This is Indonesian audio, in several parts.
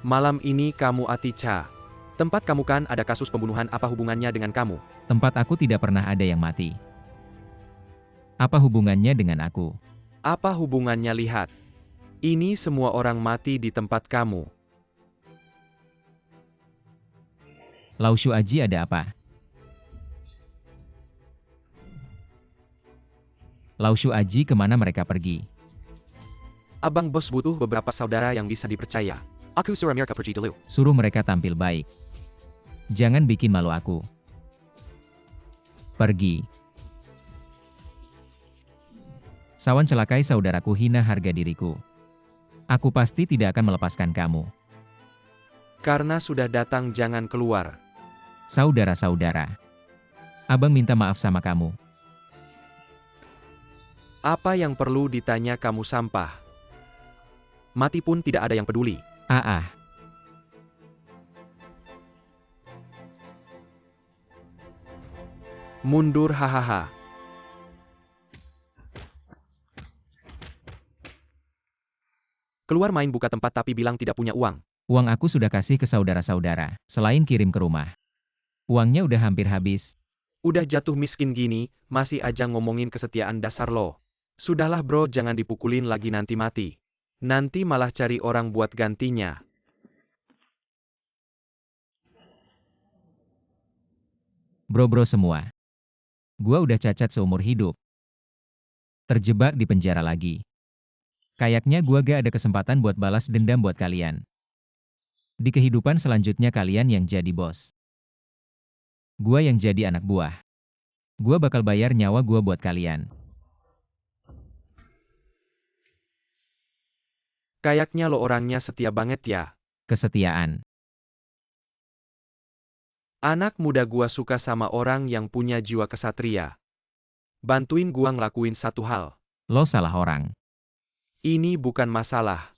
Malam ini kamu Atica. Tempat kamu kan ada kasus pembunuhan, apa hubungannya dengan kamu? Tempat aku tidak pernah ada yang mati. Apa hubungannya dengan aku? Apa hubungannya lihat? Ini semua orang mati di tempat kamu. Lau Shu Aji ada apa? Lau Shu Aji kemana mereka pergi? Abang bos butuh beberapa saudara yang bisa dipercaya. Aku suruh mereka pergi dulu. Suruh mereka tampil baik. Jangan bikin malu aku. Pergi. Sawan celakai saudaraku, hina harga diriku. Aku pasti tidak akan melepaskan kamu. Karena sudah datang jangan keluar. Saudara-saudara. Abang minta maaf sama kamu. Apa yang perlu ditanya kamu sampah? Mati pun tidak ada yang peduli. Ah. Mundur hahaha. Keluar main buka tempat tapi bilang tidak punya uang. Uang aku sudah kasih ke saudara-saudara, selain kirim ke rumah. Uangnya udah hampir habis. Udah jatuh miskin gini, masih aja ngomongin kesetiaan dasar lo. Sudahlah bro, jangan dipukulin lagi nanti mati. Nanti malah cari orang buat gantinya. Bro-bro semua. Gua udah cacat seumur hidup. Terjebak di penjara lagi. Kayaknya gua gak ada kesempatan buat balas dendam buat kalian. Di kehidupan selanjutnya kalian yang jadi bos. Gua yang jadi anak buah. Gua bakal bayar nyawa gua buat kalian. Kayaknya lo orangnya setia banget ya. Kesetiaan. Anak muda gua suka sama orang yang punya jiwa kesatria. Bantuin gua ngelakuin satu hal. Lo salah orang. Ini bukan masalah.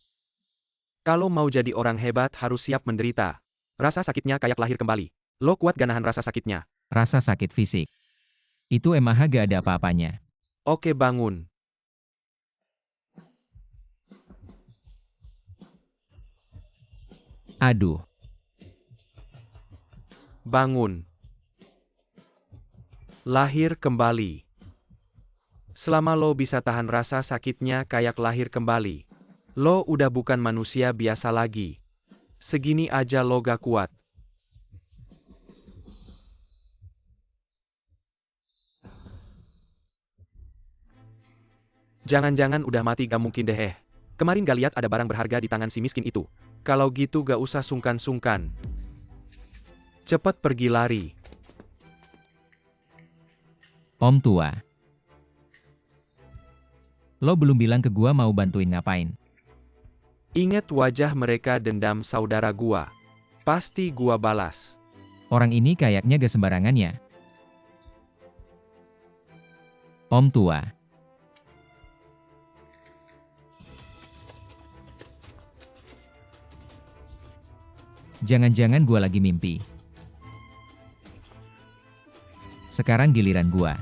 Kalau mau jadi orang hebat harus siap menderita. Rasa sakitnya kayak lahir kembali. Lo kuat gak nahan rasa sakitnya? Rasa sakit fisik. Itu emang gak ada apa-apanya. Oke bangun. Aduh. Bangun. Lahir kembali. Selama lo bisa tahan rasa sakitnya kayak lahir kembali, lo udah bukan manusia biasa lagi. Segini aja lo gak kuat. Jangan-jangan udah mati, gak mungkin deh. Kemarin gak lihat ada barang berharga di tangan si miskin itu. Kalau gitu gak usah sungkan-sungkan. Cepet pergi lari. Om tua. Lo belum bilang ke gua mau bantuin ngapain. Ingat wajah mereka, dendam saudara gua. Pasti gua balas. Orang ini kayaknya gak sembarangan ya. Om tua. Jangan-jangan gua lagi mimpi. Sekarang giliran gua.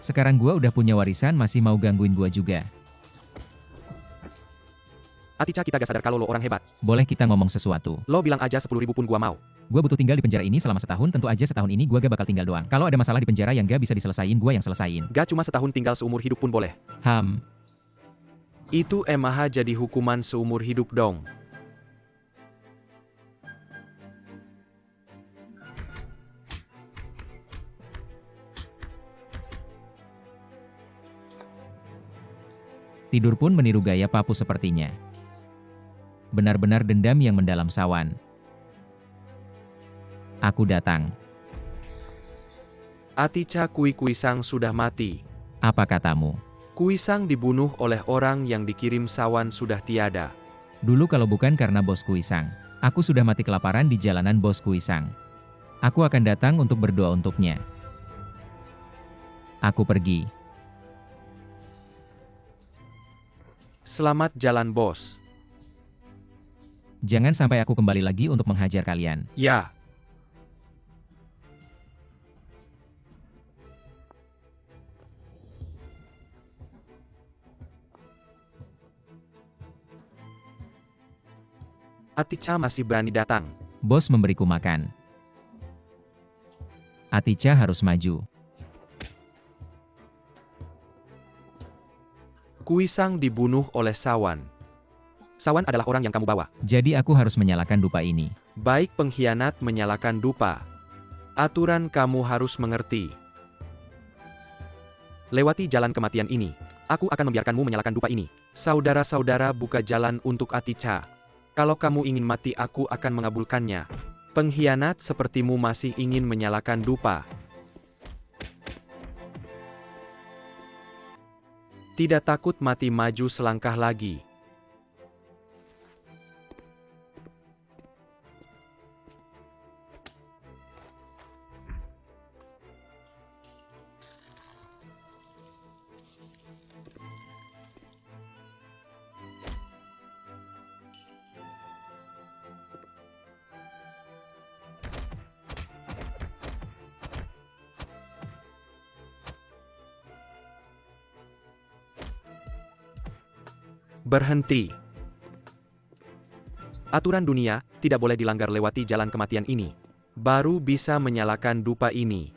Sekarang gua udah punya warisan masih mau gangguin gua juga. Atica, kita gak sadar kalau lo orang hebat. Boleh kita ngomong sesuatu? Lo bilang aja 10.000 pun gua mau. Gua butuh tinggal di penjara ini selama setahun, tentu aja setahun ini gua gak bakal tinggal doang. Kalau ada masalah di penjara yang gak bisa diselesain, gua yang selesain. Gak cuma setahun, tinggal seumur hidup pun boleh. Itu emang jadi hukuman seumur hidup dong. Tidur pun meniru gaya Papu sepertinya. Benar-benar dendam yang mendalam Sawan. Aku datang. Atica, Kuisang sudah mati. Apa katamu? Kuisang dibunuh oleh orang yang dikirim Sawan sudah tiada. Dulu kalau bukan karena bos Kuisang, aku sudah mati kelaparan di jalanan bos Kuisang. Aku akan datang untuk berdoa untuknya. Aku pergi. Selamat jalan bos. Jangan sampai aku kembali lagi untuk menghajar kalian. Ya. Aticha masih berani datang. Bos memberiku makan. Aticha harus maju. Kuisang dibunuh oleh Sawan. Sawan adalah orang yang kamu bawa. Jadi aku harus menyalakan dupa ini. Baik pengkhianat menyalakan dupa. Aturan kamu harus mengerti. Lewati jalan kematian ini. Aku akan membiarkanmu menyalakan dupa ini. Saudara-saudara, buka jalan untuk Aticha. Kalau kamu ingin mati, aku akan mengabulkannya. Pengkhianat sepertimu masih ingin menyalakan dupa. Tidak takut mati, maju selangkah lagi. Berhenti. Aturan dunia tidak boleh dilanggar. Lewati jalan kematian ini. Baru bisa menyalakan dupa ini.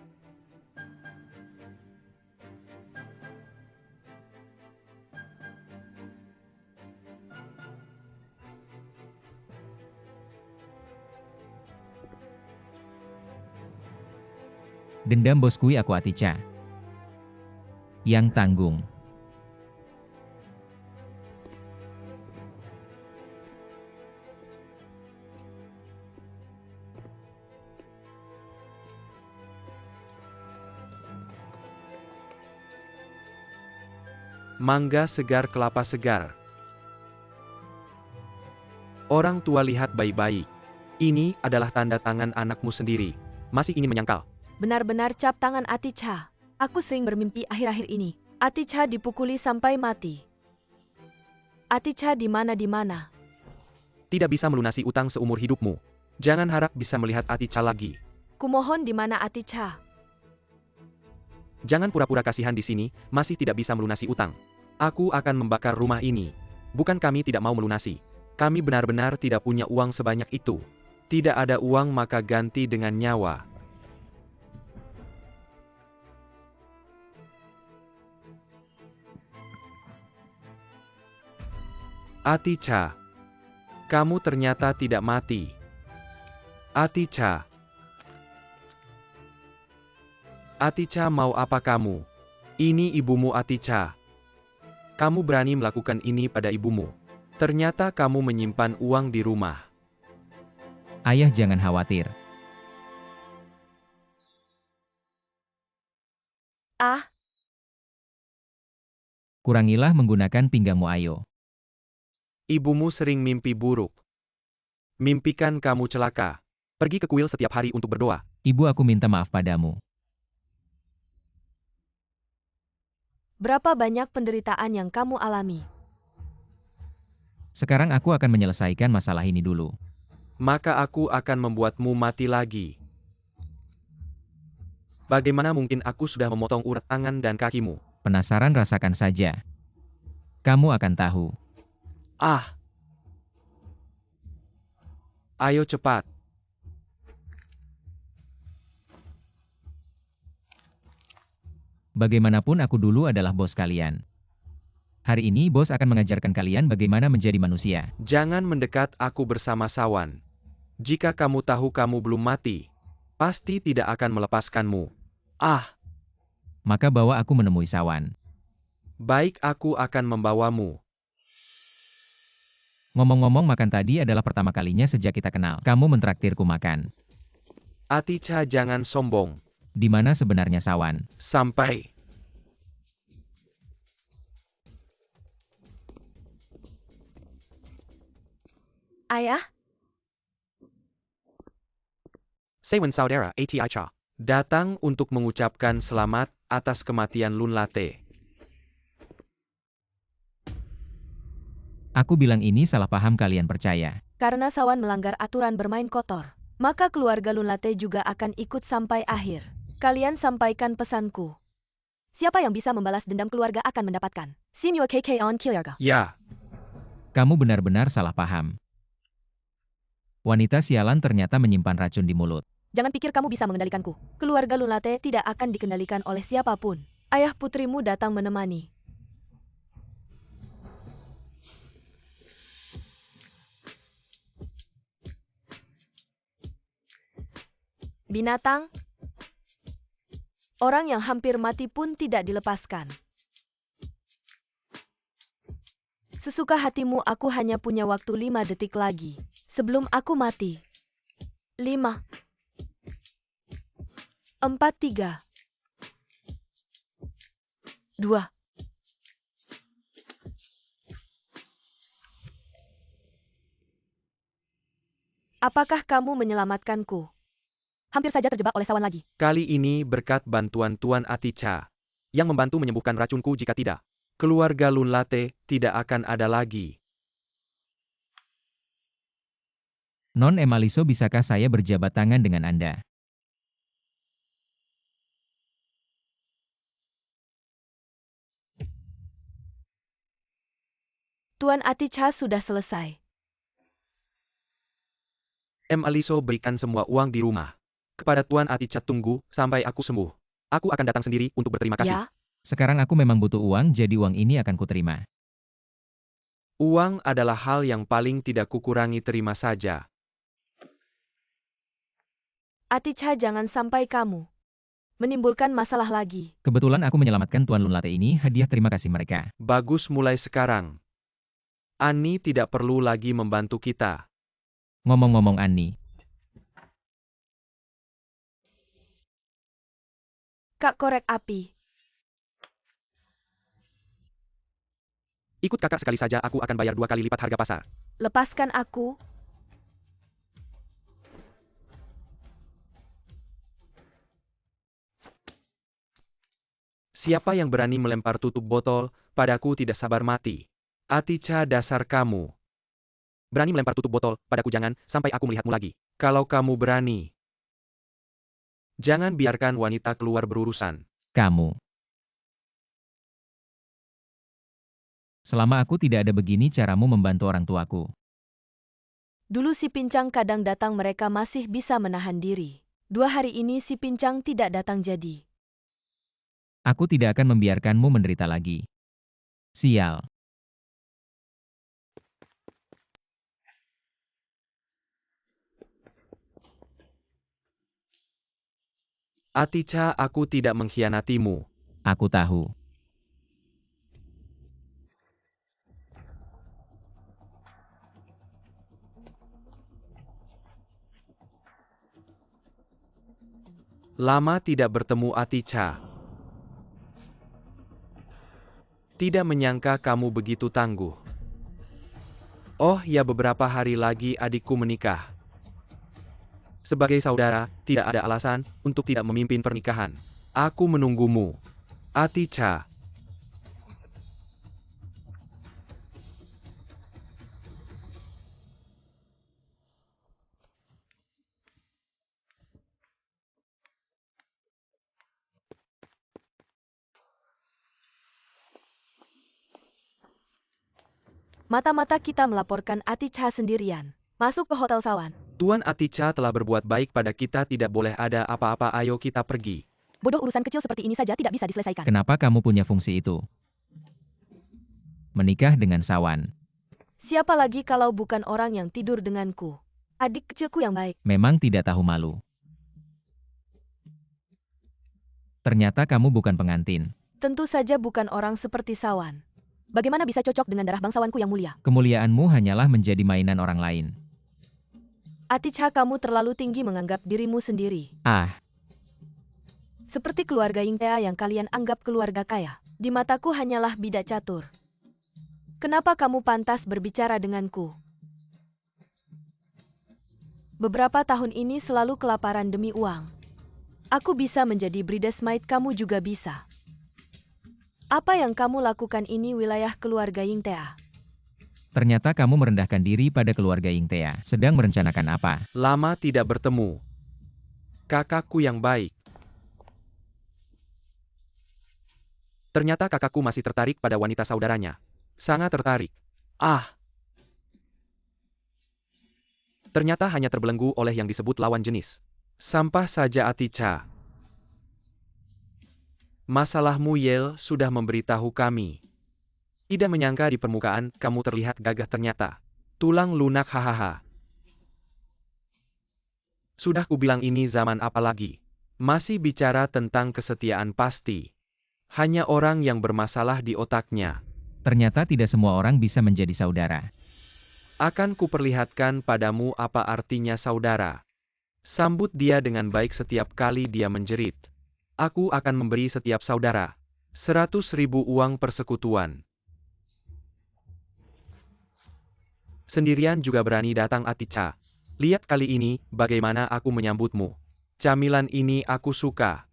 Dendam boskui aku Aticha. Yang tanggung. Mangga segar, kelapa segar. Orang tua, lihat baik-baik. Ini adalah tanda tangan anakmu sendiri. Masih ingin menyangkal? Benar-benar cap tangan Aticha. Aku sering bermimpi akhir-akhir ini. Aticha dipukuli sampai mati. Aticha di mana-di-mana. Tidak bisa melunasi utang seumur hidupmu. Jangan harap bisa melihat Aticha lagi. Kumohon, di mana Aticha? Jangan pura-pura kasihan di sini, masih tidak bisa melunasi utang. Aku akan membakar rumah ini. Bukan kami tidak mau melunasi. Kami benar-benar tidak punya uang sebanyak itu. Tidak ada uang, maka ganti dengan nyawa. Aticha, kamu ternyata tidak mati. Aticha. Aticha, mau apa kamu? Ini ibumu, Aticha. Kamu berani melakukan ini pada ibumu. Ternyata kamu menyimpan uang di rumah. Ayah, jangan khawatir. Ah, Kurangilah menggunakan pinggangmu, ayo. Ibumu sering mimpi buruk. Mimpikan kamu celaka. Pergi ke kuil setiap hari untuk berdoa. Ibu, aku minta maaf padamu. berapa banyak penderitaan yang kamu alami? Sekarang aku akan menyelesaikan masalah ini dulu. Maka aku akan membuatmu mati lagi. Bagaimana mungkin aku sudah memotong urat tangan dan kakimu? Penasaran, rasakan saja. Kamu akan tahu. Ah! Ayo cepat. Bagaimanapun aku dulu adalah bos kalian. Hari ini bos akan mengajarkan kalian bagaimana menjadi manusia. Jangan mendekat aku bersama Sawan. Jika kamu tahu kamu belum mati, pasti tidak akan melepaskanmu. Ah! Maka bawa aku menemui Sawan. Baik, aku akan membawamu. Ngomong-ngomong, makan tadi adalah pertama kalinya sejak kita kenal. Kamu mentraktirku makan. Aticha, jangan sombong. Di mana sebenarnya Sawan? Sampai. Ayah? Sawan saudara Aticha datang untuk mengucapkan selamat atas kematian Lunlate. Aku bilang ini salah paham, kalian percaya. Karena Sawan melanggar aturan bermain kotor, maka keluarga Lunlate juga akan ikut sampai akhir. Kalian sampaikan pesanku. Siapa yang bisa membalas dendam keluarga akan mendapatkan Simyo KK on Kyurga. Ya, Kamu benar-benar salah paham. Wanita sialan ternyata menyimpan racun di mulut. Jangan pikir kamu bisa mengendalikanku. Keluarga Lunlate tidak akan dikendalikan oleh siapapun. Ayah putrimu datang menemani. Binatang, orang yang hampir mati pun tidak dilepaskan. Sesuka hatimu, aku hanya punya waktu 5 detik lagi. Sebelum aku mati. 5, 4, 3, 2. Apakah kamu menyelamatkanku? Hampir saja terjebak oleh sawan lagi. Kali ini berkat bantuan Tuan Aticha, yang membantu menyembuhkan racunku. Jika tidak, keluarga Lunlate tidak akan ada lagi. Non Emaliso, bisakah saya berjabat tangan dengan Anda? Tuan Aticha sudah selesai. Aliso berikan semua uang di rumah kepada Tuan Aticha. Tunggu sampai aku sembuh. Aku akan datang sendiri untuk berterima kasih. Ya, Sekarang aku memang butuh uang, jadi uang ini akan kuterima. Uang adalah hal yang paling tidak kukurangi, terima saja. Aticha, jangan sampai kamu menimbulkan masalah lagi. Kebetulan aku menyelamatkan Tuan Lunlate ini, hadiah terima kasih mereka. Bagus, mulai sekarang Annie tidak perlu lagi membantu kita. Ngomong-ngomong Annie, Kak korek api. Ikut kakak sekali saja, aku akan bayar 2 kali lipat harga pasar. Lepaskan aku. Siapa yang berani melempar tutup botol padaku tidak sabar mati. Aticha, dasar kamu. Berani melempar tutup botol padaku, jangan sampai aku melihatmu lagi. Kalau kamu berani, jangan biarkan wanita keluar berurusan. kamu. Selama aku tidak ada, begini caramu membantu orang tuaku. Dulu si Pincang kadang datang, mereka masih bisa menahan diri. 2 hari ini si Pincang tidak datang jadi. Aku tidak akan membiarkanmu menderita lagi. Sial. Aticha, aku tidak mengkhianatimu. Aku tahu. Lama tidak bertemu, Aticha. Tidak menyangka kamu begitu tangguh. Oh ya, beberapa hari lagi adikku menikah. Sebagai saudara, tidak ada alasan untuk tidak memimpin pernikahan. Aku menunggumu, Aticha. Mata-mata kita melaporkan Aticha sendirian. Masuk ke Hotel Sawan. Tuan Aticha telah berbuat baik pada kita, tidak boleh ada apa-apa, ayo kita pergi. Bodoh, urusan kecil seperti ini saja tidak bisa diselesaikan. Kenapa kamu punya fungsi itu? Menikah dengan Sawan. Siapa lagi kalau bukan orang yang tidur denganku? Adik kecilku yang baik. Memang tidak tahu malu. Ternyata kamu bukan pengantin. Tentu saja bukan orang seperti Sawan. Bagaimana bisa cocok dengan darah bangsawanku yang mulia? Kemuliaanmu hanyalah menjadi mainan orang lain. Aticha, kamu terlalu tinggi menganggap dirimu sendiri. Ah, Seperti keluarga Yingtea yang kalian anggap keluarga kaya. Di mataku hanyalah bidak catur. Kenapa kamu pantas berbicara denganku? Beberapa tahun ini selalu kelaparan demi uang. Aku bisa menjadi bridesmaid, kamu juga bisa. Apa yang kamu lakukan ini wilayah keluarga Yingtea. ternyata kamu merendahkan diri pada keluarga Yingtea. Sedang merencanakan apa? Lama tidak bertemu. Kakakku yang baik. Ternyata kakakku masih tertarik pada wanita saudaranya. Sangat tertarik. Ah, Ternyata hanya terbelenggu oleh yang disebut lawan jenis. Sampah saja Atica. Masalahmu Yale sudah memberitahu kami. Tidak menyangka di permukaan kamu terlihat gagah ternyata. Tulang lunak hahaha. Sudah kubilang ini zaman apa lagi? Masih bicara tentang kesetiaan pasti. Hanya orang yang bermasalah di otaknya. Ternyata tidak semua orang bisa menjadi saudara. Akan kuperlihatkan padamu apa artinya saudara. Sambut dia dengan baik setiap kali dia menjerit. Aku akan memberi setiap saudara 100.000 uang persekutuan. Sendirian juga berani datang Atica. Lihat kali ini bagaimana aku menyambutmu. Camilan ini aku suka.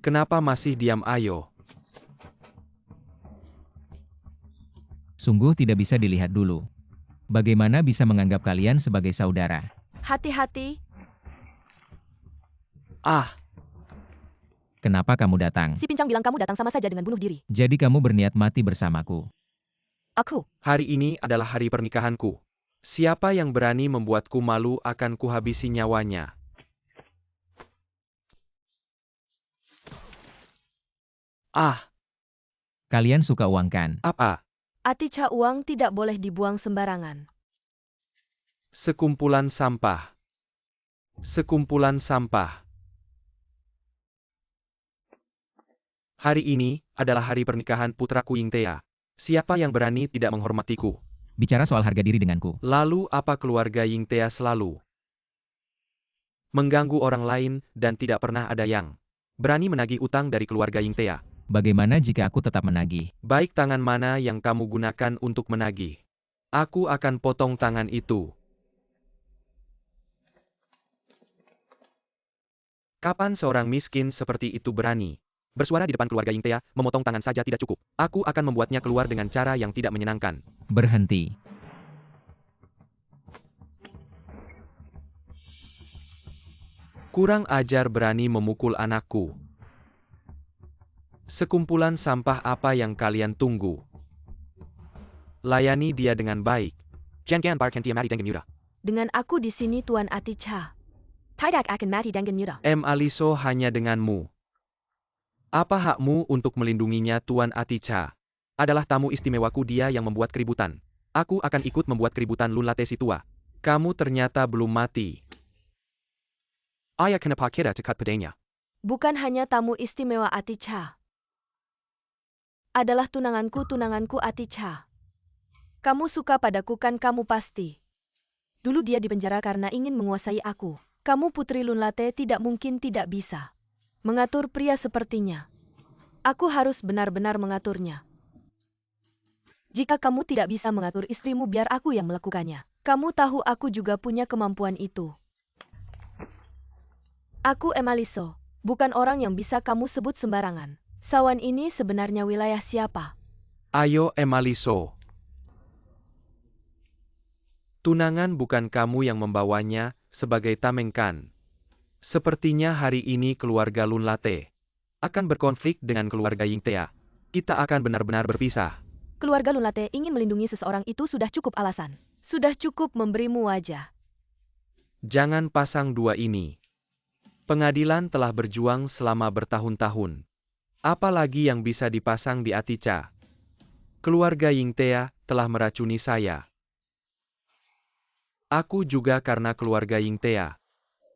Kenapa masih diam ayo? Sungguh tidak bisa dilihat dulu. Bagaimana bisa menganggap kalian sebagai saudara? Hati-hati, Ah, Kenapa kamu datang? si pincang bilang kamu datang sama saja dengan bunuh diri. Jadi kamu berniat mati bersamaku. Aku, hari ini adalah hari pernikahanku. Siapa yang berani membuatku malu akan kuhabisi nyawanya. Ah, Kalian suka uang kan? apa? Atica, uang tidak boleh dibuang sembarangan. Sekumpulan sampah. Sekumpulan sampah. Hari ini adalah hari pernikahan putraku Yingtea. Siapa yang berani tidak menghormatiku? Bicara soal harga diri denganku. Lalu apa keluarga Yingtea selalu mengganggu orang lain dan tidak pernah ada yang berani menagih utang dari keluarga Yingtea? Bagaimana jika aku tetap menagih? Baik, tangan mana yang kamu gunakan untuk menagih? Aku akan potong tangan itu. Kapan seorang miskin seperti itu berani bersuara di depan keluarga Yingtea? Memotong tangan saja tidak cukup. Aku akan membuatnya keluar dengan cara yang tidak menyenangkan. Berhenti. Kurang ajar berani memukul anakku. Sekumpulan sampah apa yang kalian tunggu? Layani dia dengan baik. Jangan barkantia mati dengan mudah. Dengan aku di sini Tuan Atica. Tidak akan mati dengan mudah. Aliso hanya denganmu. Apa hakmu untuk melindunginya Tuan Atica? Adalah tamu istimewaku, dia yang membuat keributan. Aku akan ikut membuat keributan Lunlate si tua. Kamu ternyata belum mati. Ayah kenapa kita cekat padanya? Bukan hanya tamu istimewa Atica. Adalah tunanganku Atica. Kamu suka padaku kan, kamu pasti. Dulu dia dipenjara karena ingin menguasai aku. Kamu putri Lunlate tidak mungkin tidak bisa mengatur pria sepertinya. Aku harus benar-benar mengaturnya. Jika kamu tidak bisa mengatur istrimu, biar aku yang melakukannya. Kamu tahu aku juga punya kemampuan itu. Aku Aliso, bukan orang yang bisa kamu sebut sembarangan. Sawan ini sebenarnya wilayah siapa? Ayo Aliso. Tunangan bukan kamu yang membawanya sebagai tamengkan. Sepertinya hari ini keluarga Lunlate akan berkonflik dengan keluarga Yingtea. Kita akan benar-benar berpisah. Keluarga Lunlate ingin melindungi seseorang itu sudah cukup alasan. Sudah cukup memberimu wajah. Jangan pasang dua ini. Pengadilan telah berjuang selama bertahun-tahun. Apalagi yang bisa dipasang di Atica? Keluarga Yingtea telah meracuni saya. Aku juga karena keluarga Yingtea.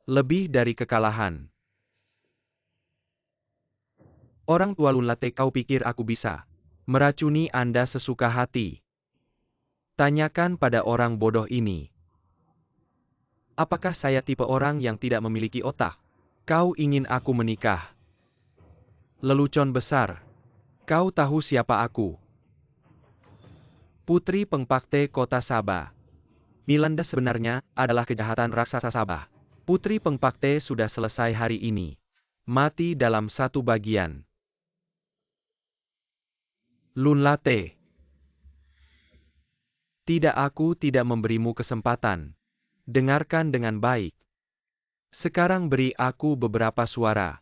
Lebih dari kekalahan. Orang tua Lunlate, kau pikir aku bisa meracuni Anda sesuka hati? Tanyakan pada orang bodoh ini. Apakah saya tipe orang yang tidak memiliki otak? Kau ingin aku menikah? Lelucon besar. Kau tahu siapa aku? Putri Pengpakte Kota Sabah. Milanda sebenarnya adalah kejahatan raksasa Sabah. Putri Pengpakte sudah selesai hari ini. Mati dalam satu bagian. Lunlate. Tidak, aku tidak memberimu kesempatan. Dengarkan dengan baik. Sekarang beri aku beberapa suara.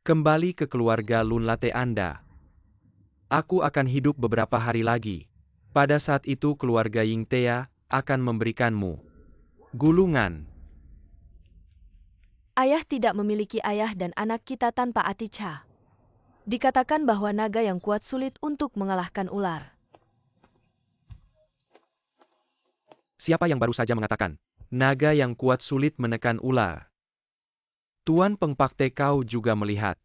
Kembali ke keluarga Lunlate Anda. Aku akan hidup beberapa hari lagi. Pada saat itu keluarga Yingtea akan memberikanmu gulungan. Ayah tidak memiliki ayah dan anak kita tanpa Aticha. Dikatakan bahwa naga yang kuat sulit untuk mengalahkan ular. Siapa yang baru saja mengatakan, naga yang kuat sulit menekan ular? Tuan Pengpakte, kau juga melihat.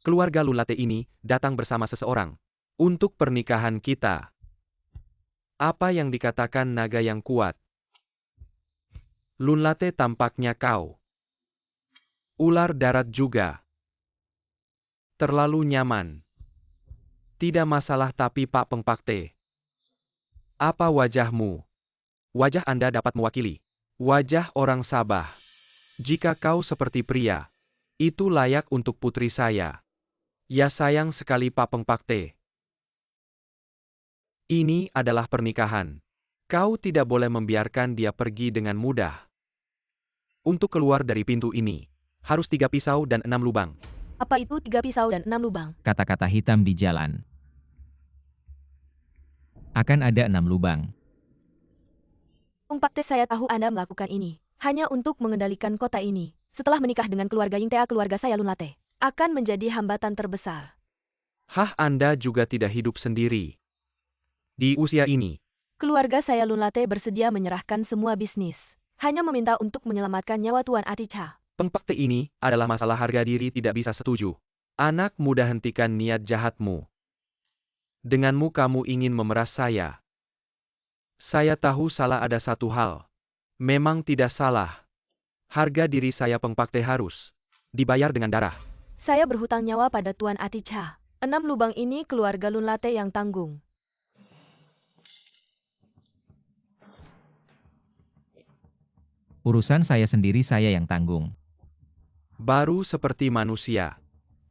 Keluarga Lunlate ini datang bersama seseorang untuk pernikahan kita. Apa yang dikatakan naga yang kuat? Lunlate, tampaknya kau. Ular darat juga. Terlalu nyaman. Tidak masalah, tapi Pak Pengpakte. Apa wajahmu? Wajah Anda dapat mewakili wajah orang Sabah. Jika kau seperti pria, itu layak untuk putri saya. Ya sayang sekali Pak Pengpakte. Ini adalah pernikahan. Kau tidak boleh membiarkan dia pergi dengan mudah. Untuk keluar dari pintu ini, harus 3 pisau dan 6 lubang. Apa itu 3 pisau dan 6 lubang? Kata-kata hitam di jalan. Akan ada 6 lubang. Pengpakte, saya tahu Anda melakukan ini hanya untuk mengendalikan kota ini. Setelah menikah dengan keluarga Yingtea, keluarga saya Lunlate akan menjadi hambatan terbesar. Hah, Anda juga tidak hidup sendiri. Di usia ini, Keluarga saya Lunlate bersedia menyerahkan semua bisnis. Hanya meminta untuk menyelamatkan nyawa Tuan Aticha. Pengpakte ini adalah masalah harga diri, tidak bisa setuju. Anak muda, hentikan niat jahatmu. Denganmu kamu ingin memeras saya. Saya tahu salah ada satu hal. Memang tidak salah. Harga diri saya Pengpakte harus dibayar dengan darah. Saya berhutang nyawa pada Tuan Aticha. 6 lubang ini keluarga Lunlate yang tanggung. Urusan saya sendiri, saya yang tanggung. Baru seperti manusia.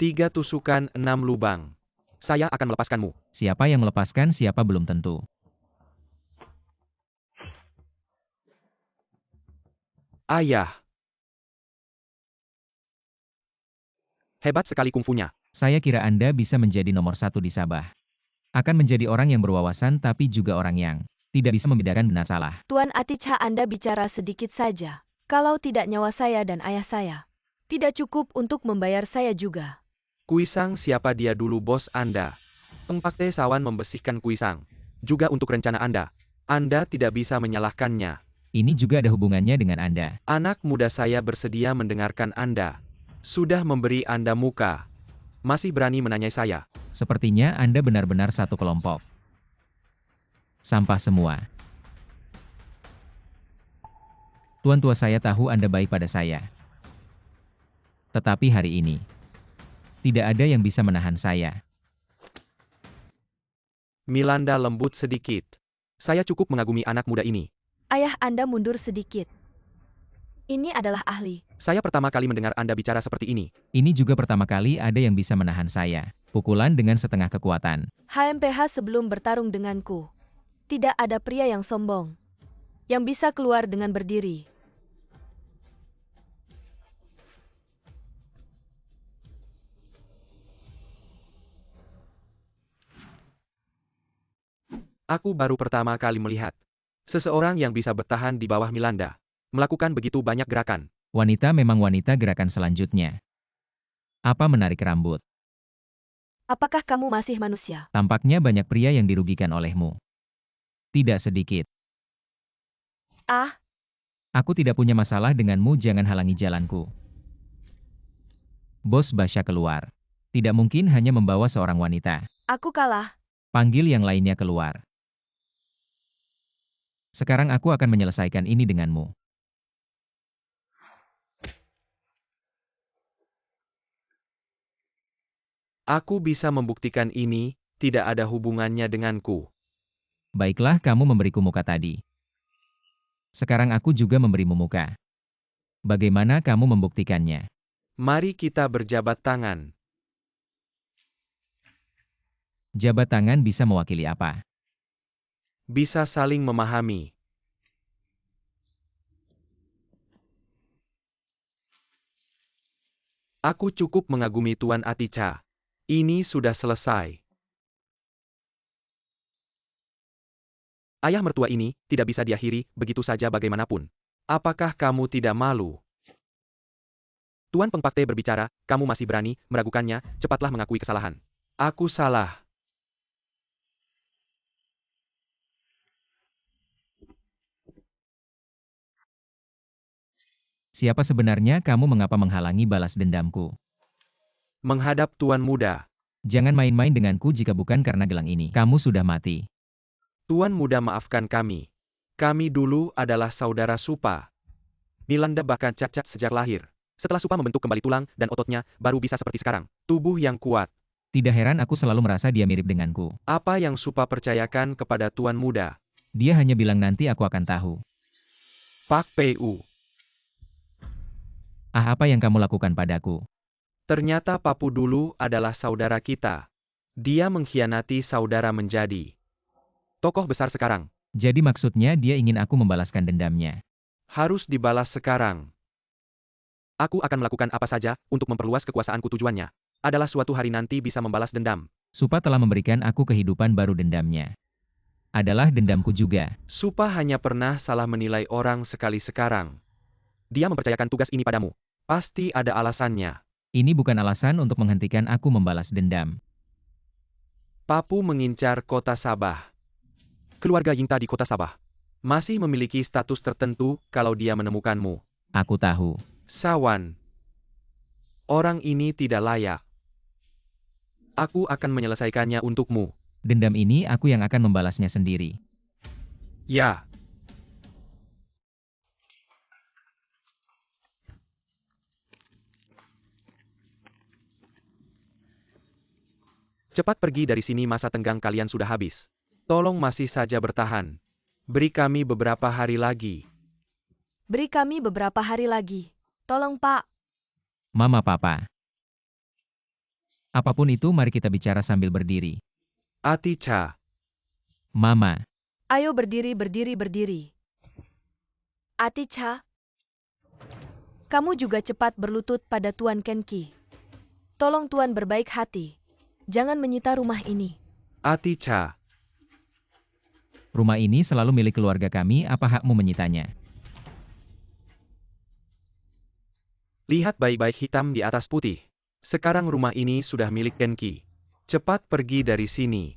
3 tusukan 6 lubang. Saya akan melepaskanmu. Siapa yang melepaskan, siapa belum tentu. Ayah. Hebat sekali kungfunya. Saya kira Anda bisa menjadi nomor 1 di Sabah. Akan menjadi orang yang berwawasan, tapi juga orang yang tidak bisa membedakan benar salah. Tuan Aticha, Anda bicara sedikit saja. Kalau tidak nyawa saya dan ayah saya, tidak cukup untuk membayar saya juga. Kuisang, siapa dia dulu bos Anda? Pengpakte Sawan membersihkan Kuisang. Juga untuk rencana Anda. Anda tidak bisa menyalahkannya. Ini juga ada hubungannya dengan Anda. Anak muda, saya bersedia mendengarkan Anda. Sudah memberi Anda muka. Masih berani menanyai saya. Sepertinya Anda benar-benar satu kelompok. Sampah semua. Tuan tua, saya tahu Anda baik pada saya. Tetapi hari ini, tidak ada yang bisa menahan saya. Milanda lembut sedikit. Saya cukup mengagumi anak muda ini. Ayah Anda mundur sedikit. Ini adalah ahli. Saya pertama kali mendengar Anda bicara seperti ini. Ini juga pertama kali ada yang bisa menahan saya. Pukulan dengan setengah kekuatan. HMPH sebelum bertarung denganku. Tidak ada pria yang sombong yang bisa keluar dengan berdiri. Aku baru pertama kali melihat seseorang yang bisa bertahan di bawah Milanda, melakukan begitu banyak gerakan. Wanita memang wanita. Gerakan selanjutnya. Apa menarik rambut? Apakah kamu masih manusia? Tampaknya banyak pria yang dirugikan olehmu. Tidak sedikit. Ah, Aku tidak punya masalah denganmu, jangan halangi jalanku. Bos Basya keluar. Tidak mungkin hanya membawa seorang wanita. aku kalah. Panggil yang lainnya keluar. Sekarang aku akan menyelesaikan ini denganmu. Aku bisa membuktikan ini tidak ada hubungannya denganku. Baiklah, kamu memberiku muka tadi. Sekarang aku juga memberimu muka. Bagaimana kamu membuktikannya? Mari kita berjabat tangan. Jabat tangan bisa mewakili apa? Bisa saling memahami. Aku cukup mengagumi Tuan Aticha. Ini sudah selesai. Ayah mertua ini tidak bisa diakhiri begitu saja bagaimanapun. Apakah kamu tidak malu? Tuan Pengpakte berbicara, kamu masih berani meragukannya, cepatlah mengakui kesalahan. Aku salah. Siapa sebenarnya kamu mengapa menghalangi balas dendamku? Menghadap Tuan Muda. Jangan main-main denganku jika bukan karena gelang ini. Kamu sudah mati. Tuan Muda maafkan kami. Kami dulu adalah saudara Supa. Milanda bahkan cacat sejak lahir. Setelah Supa membentuk kembali tulang dan ototnya, baru bisa seperti sekarang. Tubuh yang kuat. Tidak heran aku selalu merasa dia mirip denganku. Apa yang Supa percayakan kepada Tuan Muda? Dia hanya bilang nanti aku akan tahu. Pak Pu. Ah, apa yang kamu lakukan padaku? Ternyata Papu dulu adalah saudara kita. Dia mengkhianati saudara menjadi tokoh besar sekarang. Jadi maksudnya dia ingin aku membalaskan dendamnya. Harus dibalas sekarang. Aku akan melakukan apa saja untuk memperluas kekuasaanku. Tujuannya adalah suatu hari nanti bisa membalas dendam. Supa telah memberikan aku kehidupan baru, dendamnya adalah dendamku juga. Supa hanya pernah salah menilai orang sekali sekarang. Dia mempercayakan tugas ini padamu. Pasti ada alasannya. Ini bukan alasan untuk menghentikan aku membalas dendam. Papu mengincar kota Sabah. Keluarga Yingta di kota Sabah masih memiliki status tertentu kalau dia menemukanmu. Aku tahu. Sawan. Orang ini tidak layak. Aku akan menyelesaikannya untukmu. Dendam ini aku yang akan membalasnya sendiri. Ya. Cepat pergi dari sini, masa tenggang kalian sudah habis. Tolong masih saja bertahan. Beri kami beberapa hari lagi. Beri kami beberapa hari lagi. Tolong, Pak. Mama, Papa. Apapun itu, mari kita bicara sambil berdiri. Aticha. Mama. Ayo berdiri, berdiri, berdiri. Aticha. Kamu juga cepat berlutut pada Tuan Kenki. Tolong Tuan berbaik hati. Jangan menyita rumah ini. Aticha. Rumah ini selalu milik keluarga kami, apa hakmu menyitanya? Lihat baik-baik hitam di atas putih. Sekarang rumah ini sudah milik Kenki. Cepat pergi dari sini.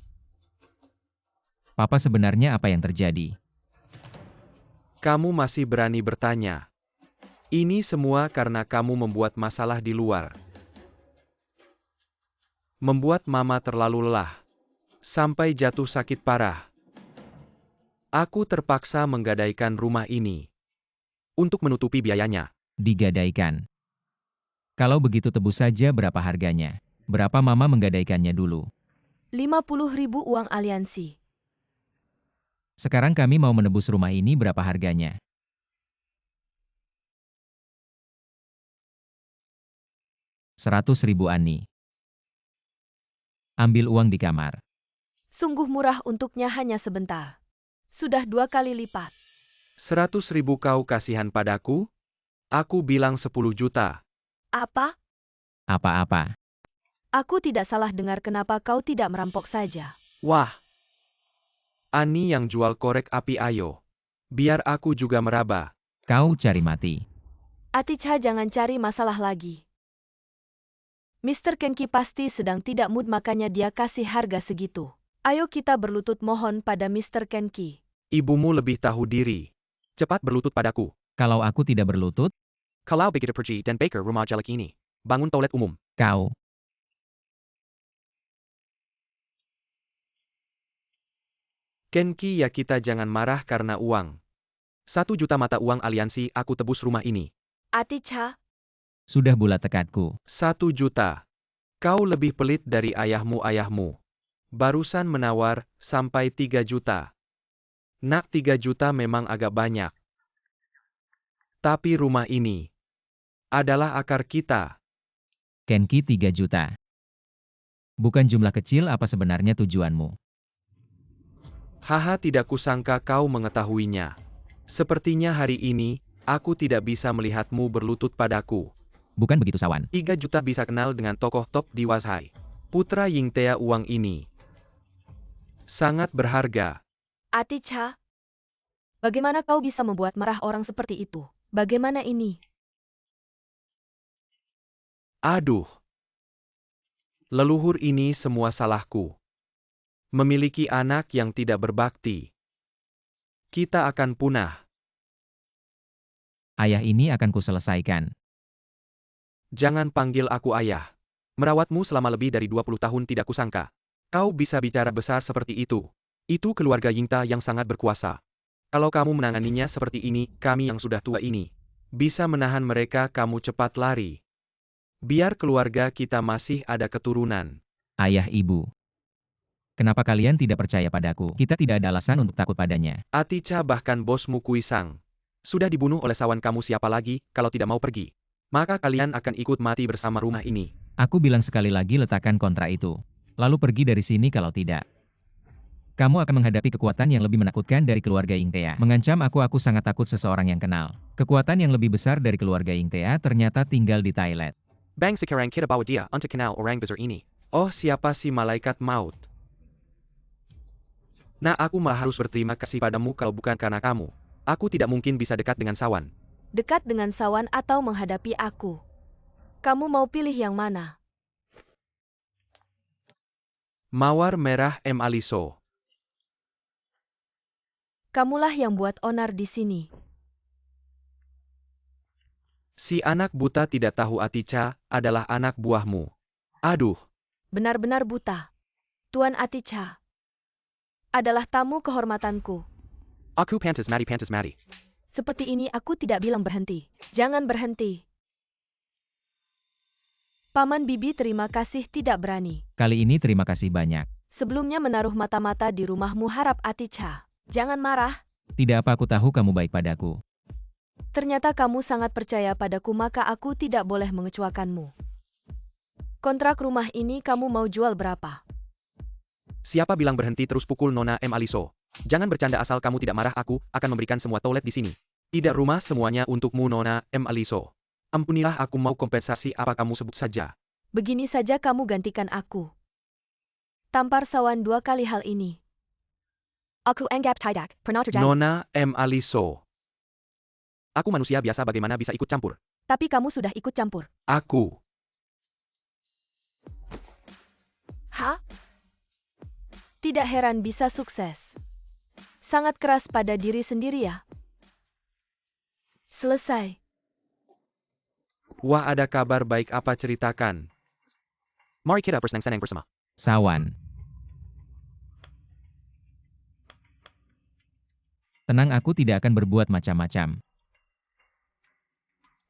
Papa, sebenarnya apa yang terjadi? Kamu masih berani bertanya. Ini semua karena kamu membuat masalah di luar. Membuat Mama terlalu lelah. Sampai jatuh sakit parah. Aku terpaksa menggadaikan rumah ini. Untuk menutupi biayanya. Digadaikan. Kalau begitu tebus saja berapa harganya. Berapa Mama menggadaikannya dulu? 50.000 uang aliansi. Sekarang kami mau menebus rumah ini, berapa harganya? 100.000 ani. Ambil uang di kamar. Sungguh murah untuknya, hanya sebentar. Sudah 2 kali lipat. 100.000 kau kasihan padaku? Aku bilang 10 juta. Apa? Apa-apa? Aku tidak salah dengar, kenapa kau tidak merampok saja? Wah. Ani yang jual korek api, ayo. Biar aku juga meraba. Kau cari mati. Aticha, jangan cari masalah lagi. Mr. Kenki pasti sedang tidak mood, makanya dia kasih harga segitu. Ayo kita berlutut mohon pada Mr. Kenki. Ibumu lebih tahu diri. Cepat berlutut padaku. Kalau aku tidak berlutut, Kalau begitu pergi dan Baker rumah jelek ini. Bangun toilet umum. kau. Kenki, ya kita jangan marah karena uang. 1 juta mata uang aliansi, aku tebus rumah ini. Aticha, Sudah bulat tekadku. 1 juta. Kau lebih pelit dari ayahmu. Barusan menawar sampai 3 juta. Nak, 3 juta memang agak banyak. Tapi rumah ini adalah akar kita. Kenki 3 juta. Bukan jumlah kecil, apa sebenarnya tujuanmu? Haha, tidak kusangka kau mengetahuinya. Sepertinya hari ini, aku tidak bisa melihatmu berlutut padaku. Bukan begitu, Sawan. 3 juta bisa kenal dengan tokoh top di Washai. Putra Yingtea, uang ini sangat berharga. Aticha, bagaimana kau bisa membuat marah orang seperti itu? Bagaimana ini? Aduh. Leluhur, ini semua salahku. Memiliki anak yang tidak berbakti. Kita akan punah. Ayah, ini akan kuselesaikan. Jangan panggil aku ayah. Merawatmu selama lebih dari 20 tahun tidak kusangka. Kau bisa bicara besar seperti itu. Itu keluarga Yingta yang sangat berkuasa. Kalau kamu menanganinya seperti ini, kami yang sudah tua ini bisa menahan mereka. Kamu cepat lari. Biar keluarga kita masih ada keturunan. Ayah, ibu. Kenapa kalian tidak percaya padaku? Kita tidak ada alasan untuk takut padanya. Aticha, bahkan bosmu Kuisang sudah dibunuh oleh sawan kamu. Siapa lagi, kalau tidak mau pergi? Maka kalian akan ikut mati bersama rumah ini. Aku bilang sekali lagi, letakkan kontra itu. Lalu pergi dari sini. Kalau tidak, kamu akan menghadapi kekuatan yang lebih menakutkan dari keluarga Yingtea. Mengancam aku sangat takut seseorang yang kenal. Kekuatan yang lebih besar dari keluarga Yingtea ternyata tinggal di toilet. Bang, sekarang kita bawa dia untuk kenal orang besar ini. Oh, siapa si malaikat maut? Nah, aku malah harus berterima kasih padamu. Kalau bukan karena kamu, aku tidak mungkin bisa dekat dengan sawan. Dekat dengan sawan atau menghadapi aku? Kamu mau pilih yang mana? Mawar merah M. Aliso. Kamulah yang buat onar di sini. Si anak buta tidak tahu Aticha adalah anak buahmu. Aduh. Benar-benar buta. Tuan Aticha adalah tamu kehormatanku. Aku pantas mati. Seperti ini aku tidak bilang berhenti. Jangan berhenti. Paman Bibi, terima kasih, tidak berani. Kali ini terima kasih banyak. Sebelumnya menaruh mata-mata di rumahmu. Harap Aticha jangan marah. Tidak apa, aku tahu kamu baik padaku. Ternyata kamu sangat percaya padaku, maka aku tidak boleh mengecewakanmu. Kontrak rumah ini kamu mau jual berapa? Siapa bilang berhenti? Terus pukul Nona M. Aliso. Jangan bercanda, asal kamu tidak marah. Aku akan memberikan semua toilet di sini. Tidak, rumah semuanya untukmu, Nona M. Aliso. Ampunilah, aku mau kompensasi apa kamu sebut saja. Begini saja kamu gantikan aku. Tampar sawan 2 kali hal ini. Aku anggap tidak pernah terjadi. Nona M. Aliso. Aku manusia biasa, bagaimana bisa ikut campur? Tapi kamu sudah ikut campur. Aku. Hah? Tidak heran bisa sukses. Sangat keras pada diri sendiri ya. Selesai. Wah, ada kabar baik, apa? Ceritakan. Mari kita bersenang-senang bersama. Sawan. Tenang, aku tidak akan berbuat macam-macam.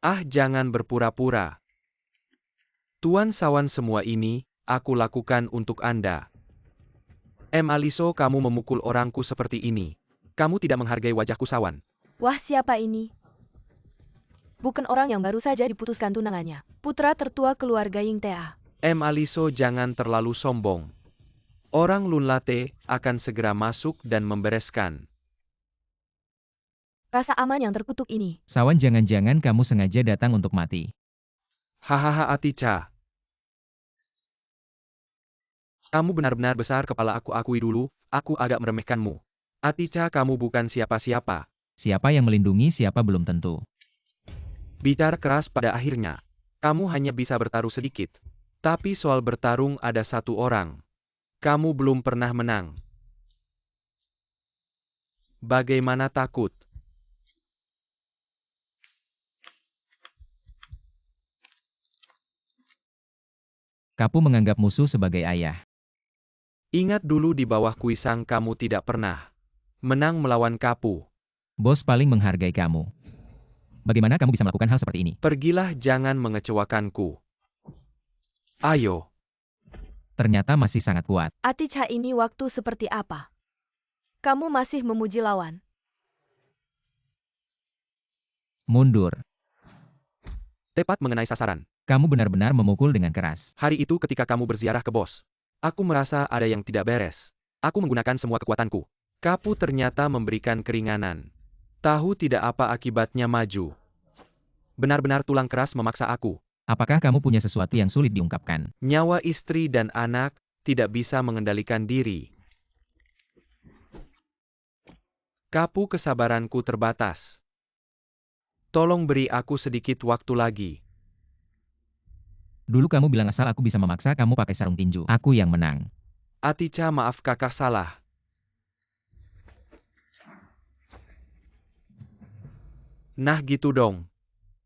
Ah, jangan berpura-pura. Tuan Sawan, semua ini aku lakukan untuk Anda. M. Aliso, kamu memukul orangku seperti ini. Kamu tidak menghargai wajahku, Sawan. Wah, siapa ini? Bukan orang yang baru saja diputuskan tunangannya. Putra tertua keluarga Yingtea. M. Aliso, jangan terlalu sombong. Orang Lunlate akan segera masuk dan membereskan. Rasa aman yang terkutuk ini. Sawan, jangan-jangan kamu sengaja datang untuk mati. Hahaha, Aticha. Kamu benar-benar besar kepala, aku akui dulu, aku agak meremehkanmu. Aticha, kamu bukan siapa-siapa. Siapa yang melindungi siapa belum tentu. Bicara keras, pada akhirnya kamu hanya bisa bertaruh sedikit. Tapi soal bertarung, ada satu orang. Kamu belum pernah menang. Bagaimana takut? Kamu menganggap musuh sebagai ayah. Ingat dulu, di bawah Kuisang kamu tidak pernah menang melawan Kapu. Bos paling menghargai kamu. Bagaimana kamu bisa melakukan hal seperti ini? Pergilah, jangan mengecewakanku. Ayo. Ternyata masih sangat kuat. Aticha, ini waktu seperti apa? Kamu masih memuji lawan. Mundur. Tepat mengenai sasaran. Kamu benar-benar memukul dengan keras. Hari itu ketika kamu berziarah ke bos, aku merasa ada yang tidak beres. Aku menggunakan semua kekuatanku. Kapu ternyata memberikan keringanan. Tahu tidak apa akibatnya? Maju. Benar-benar tulang keras memaksa aku. Apakah kamu punya sesuatu yang sulit diungkapkan? Nyawa istri dan anak tidak bisa mengendalikan diri. Kapu kesabaranku terbatas. Tolong beri aku sedikit waktu lagi. Dulu kamu bilang asal aku bisa memaksa kamu pakai sarung tinju. Aku yang menang. Atica, maaf kakak salah. Nah gitu dong.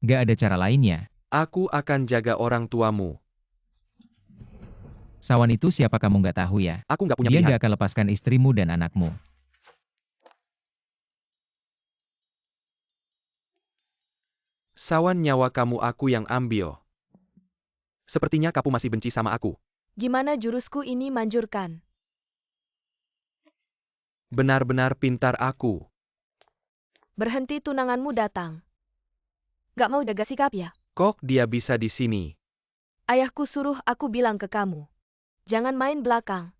Gak ada cara lainnya. Aku akan jaga orang tuamu. Sawan itu siapa kamu gak tahu ya? Aku nggak punya Dia pilihan. gak akan lepaskan istrimu dan anakmu. Sawan, nyawa kamu aku yang ambil. Sepertinya kamu masih benci sama aku. Gimana jurusku ini manjurkan? Benar-benar pintar aku. Berhenti, tunanganmu datang. Gak mau jaga sikap ya? Kok dia bisa di sini? Ayahku suruh aku bilang ke kamu. Jangan main belakang.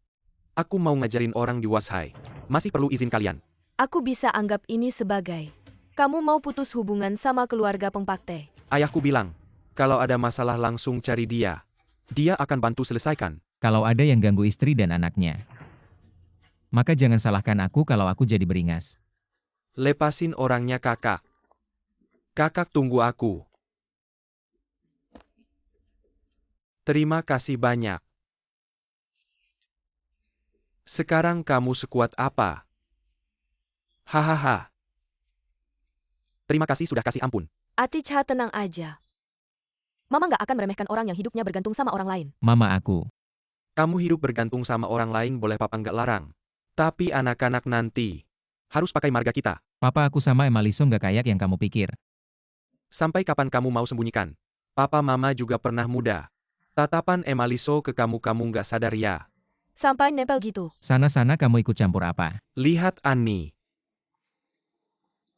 Aku mau ngajarin orang di Washai. Masih perlu izin kalian. Aku bisa anggap ini sebagai kamu mau putus hubungan sama keluarga Pengpakte. Ayahku bilang, kalau ada masalah langsung cari dia. Dia akan bantu selesaikan. Kalau ada yang ganggu istri dan anaknya, maka jangan salahkan aku kalau aku jadi beringas. Lepasin orangnya kakak. Kakak tunggu aku. Terima kasih banyak. Sekarang kamu sekuat apa? Hahaha. Terima kasih sudah kasih ampun. Atica, tenang aja. Mama gak akan meremehkan orang yang hidupnya bergantung sama orang lain. Mama aku. Kamu hidup bergantung sama orang lain boleh papa nggak larang. Tapi anak-anak nanti harus pakai marga kita. Papa aku sama Emaliso gak kayak yang kamu pikir. Sampai kapan kamu mau sembunyikan? Papa mama juga pernah muda. Tatapan Emaliso ke kamu nggak sadar ya. Sampai nempel gitu. Sana-sana kamu ikut campur apa? Lihat Annie.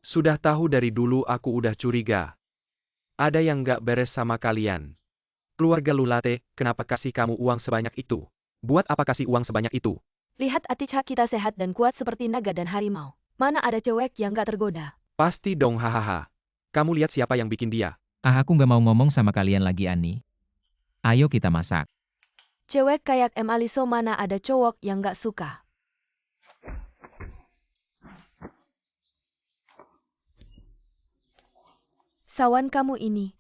Sudah tahu dari dulu aku udah curiga. Ada yang nggak beres sama kalian. Keluarga Lulate, kenapa kasih kamu uang sebanyak itu? Buat apa kasih uang sebanyak itu? Lihat Atica, kita sehat dan kuat seperti naga dan harimau. Mana ada cewek yang gak tergoda? Pasti dong, hahaha. Kamu lihat siapa yang bikin dia? Aku gak mau ngomong sama kalian lagi, Ani. Ayo kita masak. Cewek kayak Emaliso mana ada cowok yang gak suka? Sawan kamu ini.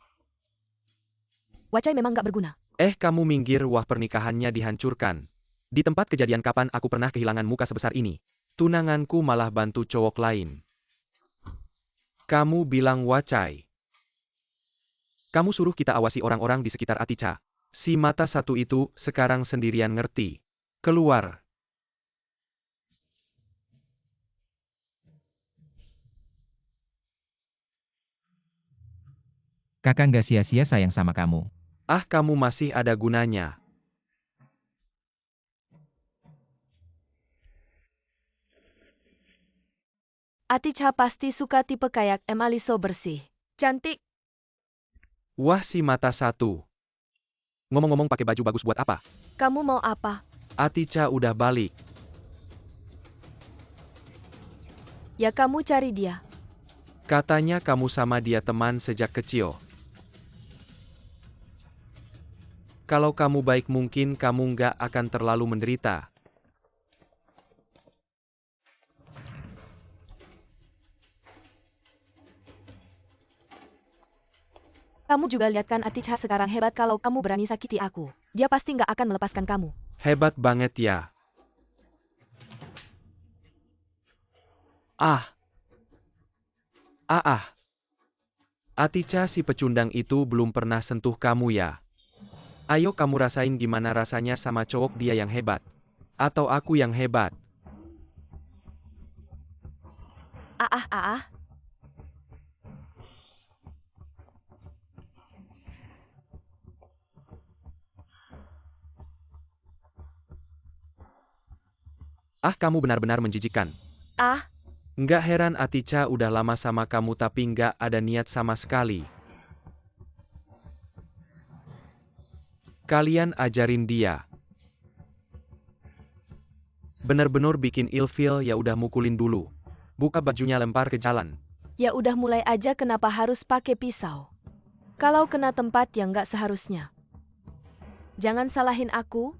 Wacai memang gak berguna. Kamu minggir, wah pernikahannya dihancurkan. Di tempat kejadian kapan aku pernah kehilangan muka sebesar ini? Tunanganku malah bantu cowok lain. Kamu bilang Wacai. Kamu suruh kita awasi orang-orang di sekitar Atica. Si mata satu itu sekarang sendirian ngerti. Keluar. Kakak gak sia-sia sayang sama kamu. Kamu masih ada gunanya. Atica pasti suka tipe kayak Emaliso, bersih. Cantik. Wah, si mata satu. Ngomong-ngomong, pakai baju bagus buat apa? Kamu mau apa? Atica udah balik. Ya kamu cari dia. Katanya kamu sama dia teman sejak kecil. Kalau kamu baik mungkin kamu nggak akan terlalu menderita. Kamu juga lihat kan Atica sekarang hebat, kalau kamu berani sakiti aku. Dia pasti nggak akan melepaskan kamu. Hebat banget ya. Atica, si pecundang itu belum pernah sentuh kamu ya. Ayo kamu rasain gimana rasanya sama cowok dia yang hebat. Atau aku yang hebat. Kamu benar-benar menjijikkan. Nggak heran Atica udah lama sama kamu tapi nggak ada niat sama sekali. Kalian ajarin dia. Bener-bener bikin ilfil, ya udah mukulin dulu. Buka bajunya, lempar ke jalan. Ya udah mulai aja, kenapa harus pakai pisau? Kalau kena tempat yang gak seharusnya. Jangan salahin aku.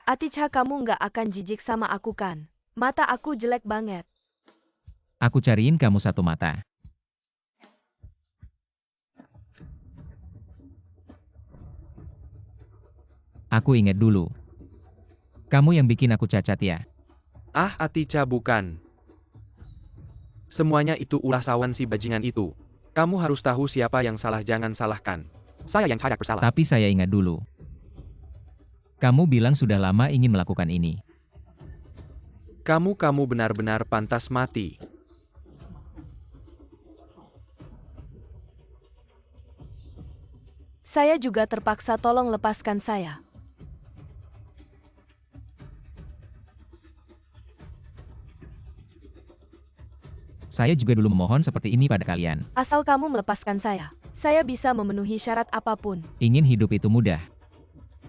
Aticha, kamu gak akan jijik sama aku kan? Mata aku jelek banget. Aku cariin kamu satu mata. Aku ingat dulu. Kamu yang bikin aku cacat ya? Ah, Aticha, bukan. Semuanya itu ulah Sawan si bajingan itu. Kamu harus tahu siapa yang salah, jangan salahkan. Saya yang tidak bersalah. Tapi saya ingat dulu. Kamu bilang sudah lama ingin melakukan ini. Kamu benar-benar pantas mati. Saya juga terpaksa, tolong lepaskan saya. Saya juga dulu memohon seperti ini pada kalian. Asal kamu melepaskan saya bisa memenuhi syarat apapun. Ingin hidup itu mudah.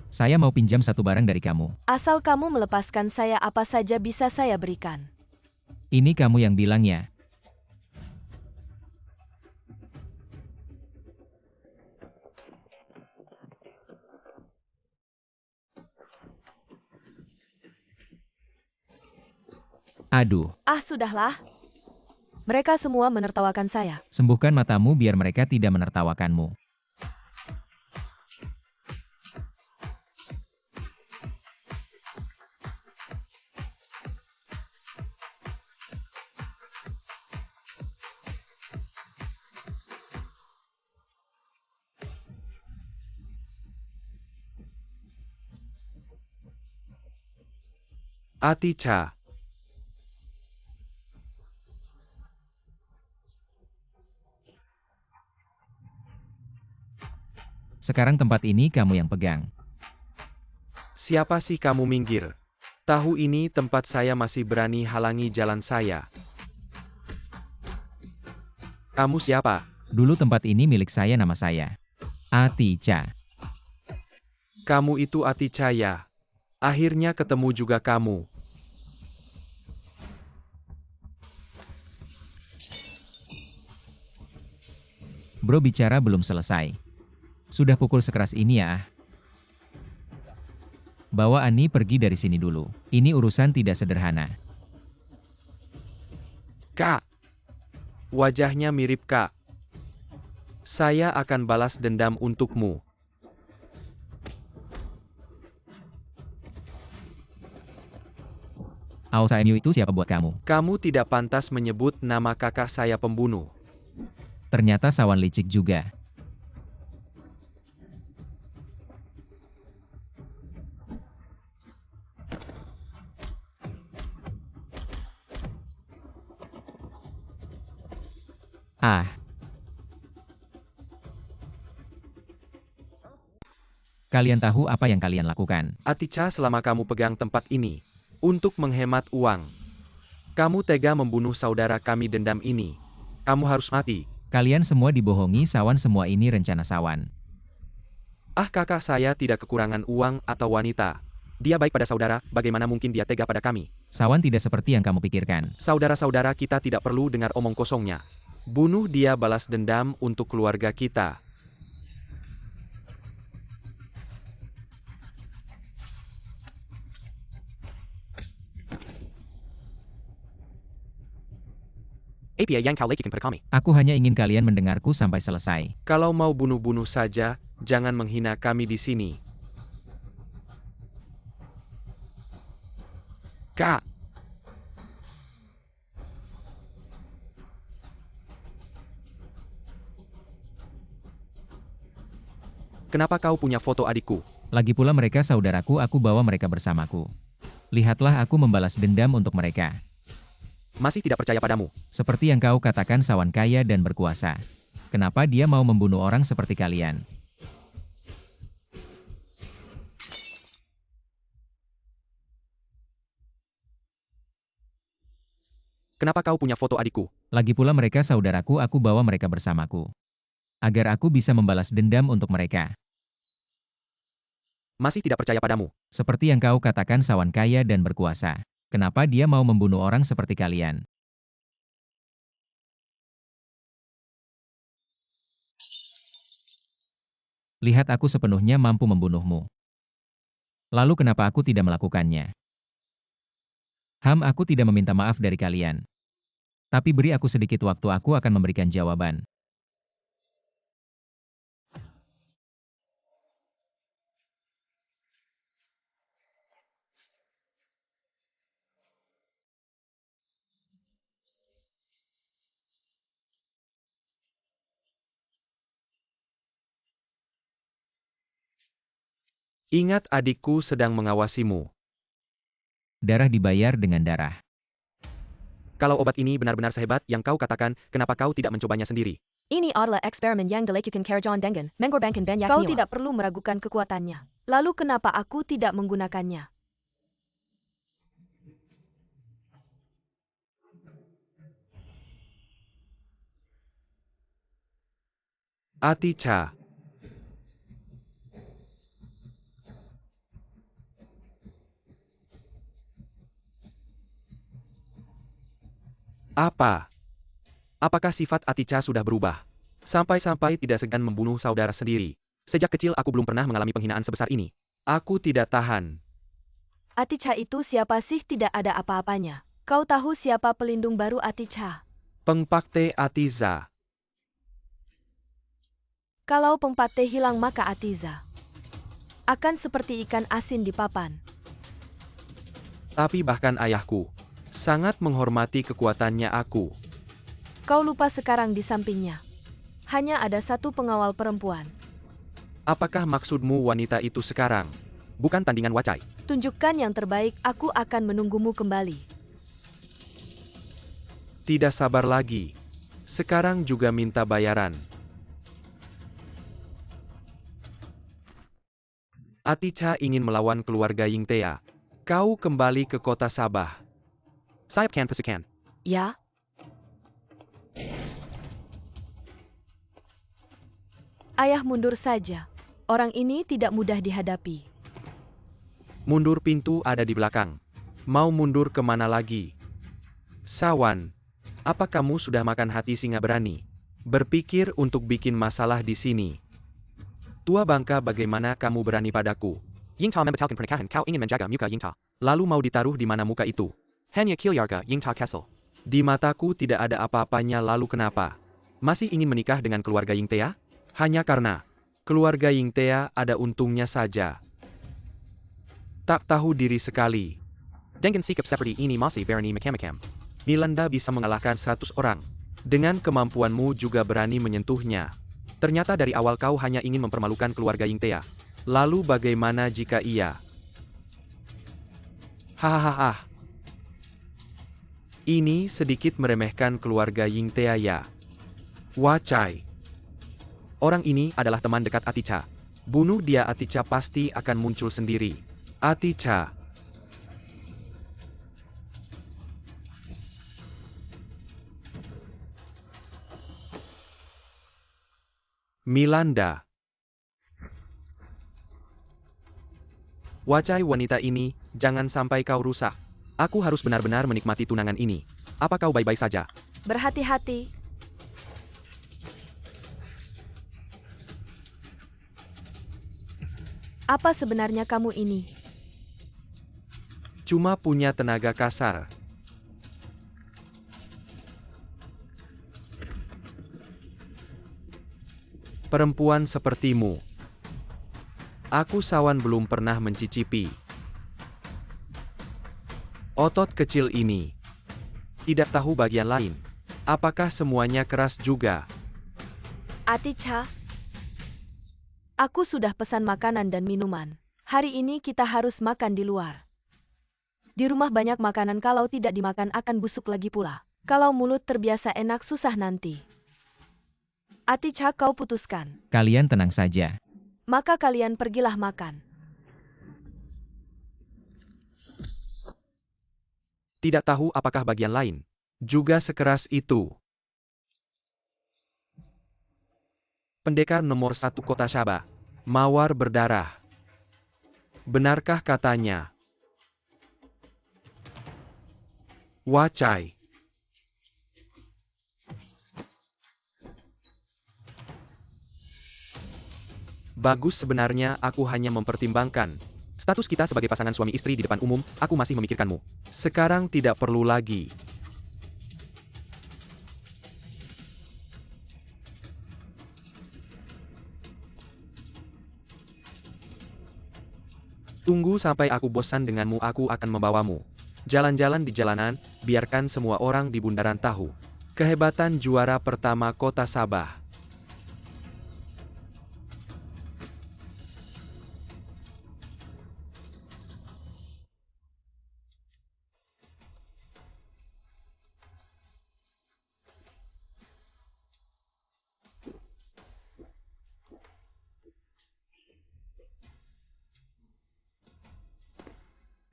Saya mau pinjam satu barang dari kamu. Asal kamu melepaskan saya, apa saja bisa saya berikan. Ini kamu yang bilang ya. Aduh, Ah, sudahlah. Mereka semua menertawakan saya. sembuhkan matamu biar mereka tidak menertawakanmu. Aticha. Sekarang tempat ini kamu yang pegang. Siapa sih kamu, minggir? Tahu ini tempat saya, masih berani halangi jalan saya. Kamu siapa? Dulu tempat ini milik saya, nama saya Aticha. Kamu itu Aticha ya? Akhirnya ketemu juga kamu. Bro, bicara belum selesai. Sudah pukul sekeras ini ya. Bawa Ani pergi dari sini dulu. Ini urusan tidak sederhana. Kak. Wajahnya mirip Kak. Saya akan balas dendam untukmu. Aosaemyu itu siapa buat kamu? Kamu tidak pantas menyebut nama kakak saya pembunuh. Ternyata Sawan licik juga. Ah. Kalian tahu apa yang kalian lakukan? Aticha, selama kamu pegang tempat ini, untuk menghemat uang, kamu tega membunuh saudara kami, dendam ini. Kamu harus mati. Kalian semua dibohongi Sawan, semua ini rencana Sawan. Ah, kakak saya tidak kekurangan uang atau wanita. Dia baik pada saudara, bagaimana mungkin dia tega pada kami? Sawan tidak seperti yang kamu pikirkan. Saudara-saudara kita tidak perlu dengar omong kosongnya. Bunuh dia, balas dendam untuk keluarga kita. APA yang kau lakukan pada kami. Aku hanya ingin kalian mendengarku sampai selesai. Kalau mau bunuh-bunuh saja, jangan menghina kami di sini. Kak. Kenapa kau punya foto adikku? Lagi pula mereka saudaraku, aku bawa mereka bersamaku. Lihatlah, aku membalas dendam untuk mereka. Masih tidak percaya padamu. Seperti yang kau katakan, Sawan kaya dan berkuasa. Kenapa dia mau membunuh orang seperti kalian? Kenapa kau punya foto adikku? Lagi pula mereka saudaraku, aku bawa mereka bersamaku. Agar aku bisa membalas dendam untuk mereka. Masih tidak percaya padamu. Seperti yang kau katakan, Sawan kaya dan berkuasa. Kenapa dia mau membunuh orang seperti kalian? Lihat aku sepenuhnya mampu membunuhmu. Lalu kenapa aku tidak melakukannya? Aku tidak meminta maaf dari kalian. Tapi beri aku sedikit waktu, aku akan memberikan jawaban. Ingat, adikku sedang mengawasimu. Darah dibayar dengan darah. Kalau obat ini benar-benar sehebat yang kau katakan, kenapa kau tidak mencobanya sendiri? Ini adalah eksperimen yang dilakukan Karajan dengan mengorbankan banyak Kau nyawa. tidak perlu meragukan kekuatannya. Lalu kenapa aku tidak menggunakannya? Atica. Apa? Apakah sifat Atica sudah berubah? Sampai-sampai tidak segan membunuh saudara sendiri. Sejak kecil aku belum pernah mengalami penghinaan sebesar ini. Aku tidak tahan. Atica itu siapa sih? Tidak ada apa-apanya. Kau tahu siapa pelindung baru Atica? Pengpakte Atiza. Kalau Pengpate hilang maka Atiza akan seperti ikan asin di papan. Tapi bahkan ayahku sangat menghormati kekuatannya aku. Kau lupa sekarang di sampingnya hanya ada satu pengawal perempuan. Apakah maksudmu wanita itu sekarang? Bukan tandingan Wacai. Tunjukkan yang terbaik, aku akan menunggumu kembali. Tidak sabar lagi. Sekarang juga minta bayaran. Atica ingin melawan keluarga Yingtea. Kau kembali ke kota Sabah. Sayap kan pesukan. Ya? Ayah mundur saja. Orang ini tidak mudah dihadapi. Mundur, pintu ada di belakang. Mau mundur kemana lagi? Sawan, apa kamu sudah makan hati singa berani? Berpikir untuk bikin masalah di sini. Tua bangka, bagaimana kamu berani padaku? Yingta membatalkan pernikahan, kau ingin menjaga muka Yingta. Lalu mau ditaruh di mana muka itu? Hanya Kilyarga Yingta Castle. Di mataku tidak ada apa-apanya, lalu kenapa? Masih ingin menikah dengan keluarga Yingtea? Hanya karena keluarga Yingtea ada untungnya saja. Tak tahu diri sekali. Dengan sikap seperti ini masih berani macam-macam. Milanda bisa mengalahkan 100 orang. Dengan kemampuanmu juga berani menyentuhnya. Ternyata dari awal kau hanya ingin mempermalukan keluarga Yingtea. Lalu bagaimana jika iya? Hahaha. Ini sedikit meremehkan keluarga Yingtea ya. Wacai. Orang ini adalah teman dekat Atica. Bunuh dia, Atica pasti akan muncul sendiri. Atica. Milanda. Wacai, wanita ini, jangan sampai kau rusak. Aku harus benar-benar menikmati tunangan ini. Apa kau baik-baik saja? Berhati-hati. Apa sebenarnya kamu ini? Cuma punya tenaga kasar. Perempuan sepertimu. Aku Sawan belum pernah mencicipi. Otot kecil ini. Tidak tahu bagian lain. Apakah semuanya keras juga? Atica, aku sudah pesan makanan dan minuman. Hari ini kita harus makan di luar. Di rumah banyak makanan, kalau tidak dimakan akan busuk lagi pula. Kalau mulut terbiasa enak, susah nanti. Atica, kau putuskan. Kalian tenang saja. Maka kalian pergilah makan. Tidak tahu apakah bagian lain juga sekeras itu. Pendekar nomor 1 kota Sabah. Mawar berdarah. Benarkah katanya? Wacai. Bagus, sebenarnya aku hanya mempertimbangkan status kita sebagai pasangan suami istri di depan umum, aku masih memikirkanmu. Sekarang tidak perlu lagi. Tunggu sampai aku bosan denganmu, aku akan membawamu jalan-jalan di jalanan, biarkan semua orang di bundaran tahu kehebatan juara pertama kota Sabah.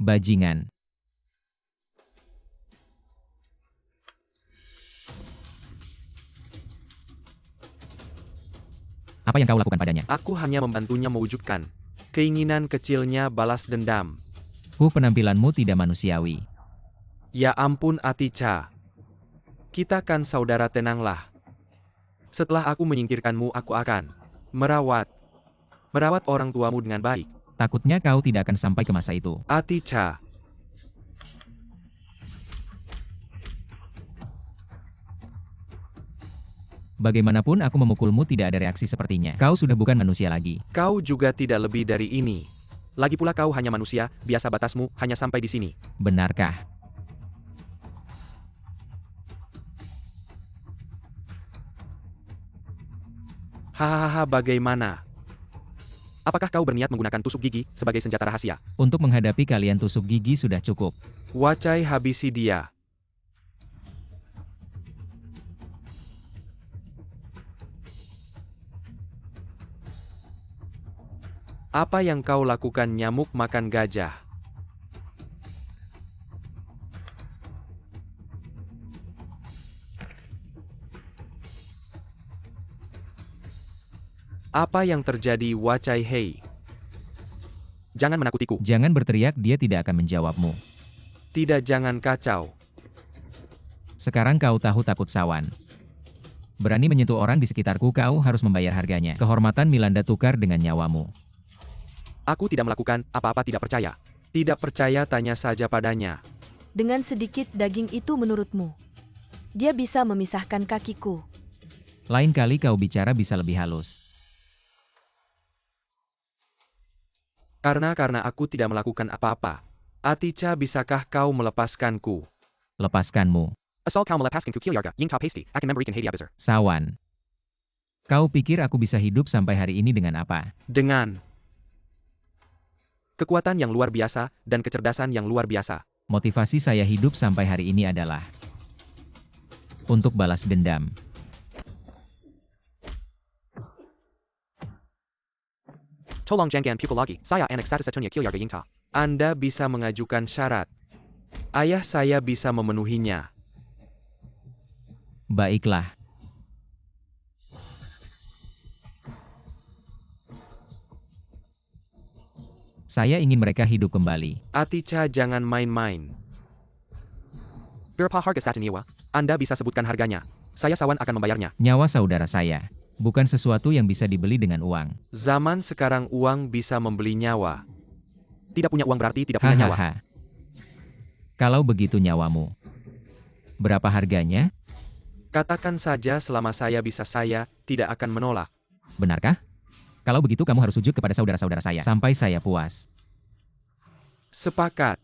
Bajingan. Apa yang kau lakukan padanya? Aku hanya membantunya mewujudkan keinginan kecilnya balas dendam. Penampilanmu tidak manusiawi. Ya ampun Atica. Kita kan saudara, tenanglah. Setelah aku menyingkirkanmu, aku akan merawat orang tuamu dengan baik. Takutnya kau tidak akan sampai ke masa itu. Atica. Bagaimanapun aku memukulmu tidak ada reaksi sepertinya. Kau sudah bukan manusia lagi. Kau juga tidak lebih dari ini. Lagi pula kau hanya manusia, biasa batasmu hanya sampai di sini. Benarkah? Hahaha, bagaimana? Apakah kau berniat menggunakan tusuk gigi sebagai senjata rahasia? Untuk menghadapi kalian tusuk gigi sudah cukup. Wacai, habisi dia. Apa yang kau lakukan, nyamuk makan gajah? Apa yang terjadi, Wacai? Hei. Jangan menakutiku. Jangan berteriak, dia tidak akan menjawabmu. Tidak, jangan kacau. Sekarang kau tahu takut sawan. Berani menyentuh orang di sekitarku, kau harus membayar harganya. Kehormatan Milanda tukar dengan nyawamu. Aku tidak melakukan apa-apa, tidak percaya. Tidak percaya, tanya saja padanya. Dengan sedikit daging itu menurutmu, dia bisa memisahkan kakiku. Lain kali kau bicara bisa lebih halus. Karena aku tidak melakukan apa-apa. Atica, bisakah kau melepaskanku? Lepaskanmu. Asal kau melepaskanku, Kilyarga, Ying Tau Pasty, akan memberikan hadiah besar. Sawan. Kau pikir aku bisa hidup sampai hari ini dengan apa? Dengan kekuatan yang luar biasa, dan kecerdasan yang luar biasa. Motivasi saya hidup sampai hari ini adalah untuk balas dendam. Tolong jangan pukul lagi, saya anak satu-satunya Kilyarga Ying Tau. Anda bisa mengajukan syarat. Ayah saya bisa memenuhinya. Baiklah. Saya ingin mereka hidup kembali. Atica, jangan main-main. Berapa harga satu nyawa? Anda bisa sebutkan harganya. Saya sawan akan membayarnya. Nyawa saudara saya. Bukan sesuatu yang bisa dibeli dengan uang. Zaman sekarang uang bisa membeli nyawa. Tidak punya uang berarti tidak punya nyawa. Hahaha. Kalau begitu nyawamu. Berapa harganya? Katakan saja, selama saya bisa, saya tidak akan menolak. Benarkah? Kalau begitu kamu harus sujud kepada saudara-saudara saya. Sampai saya puas. Sepakat.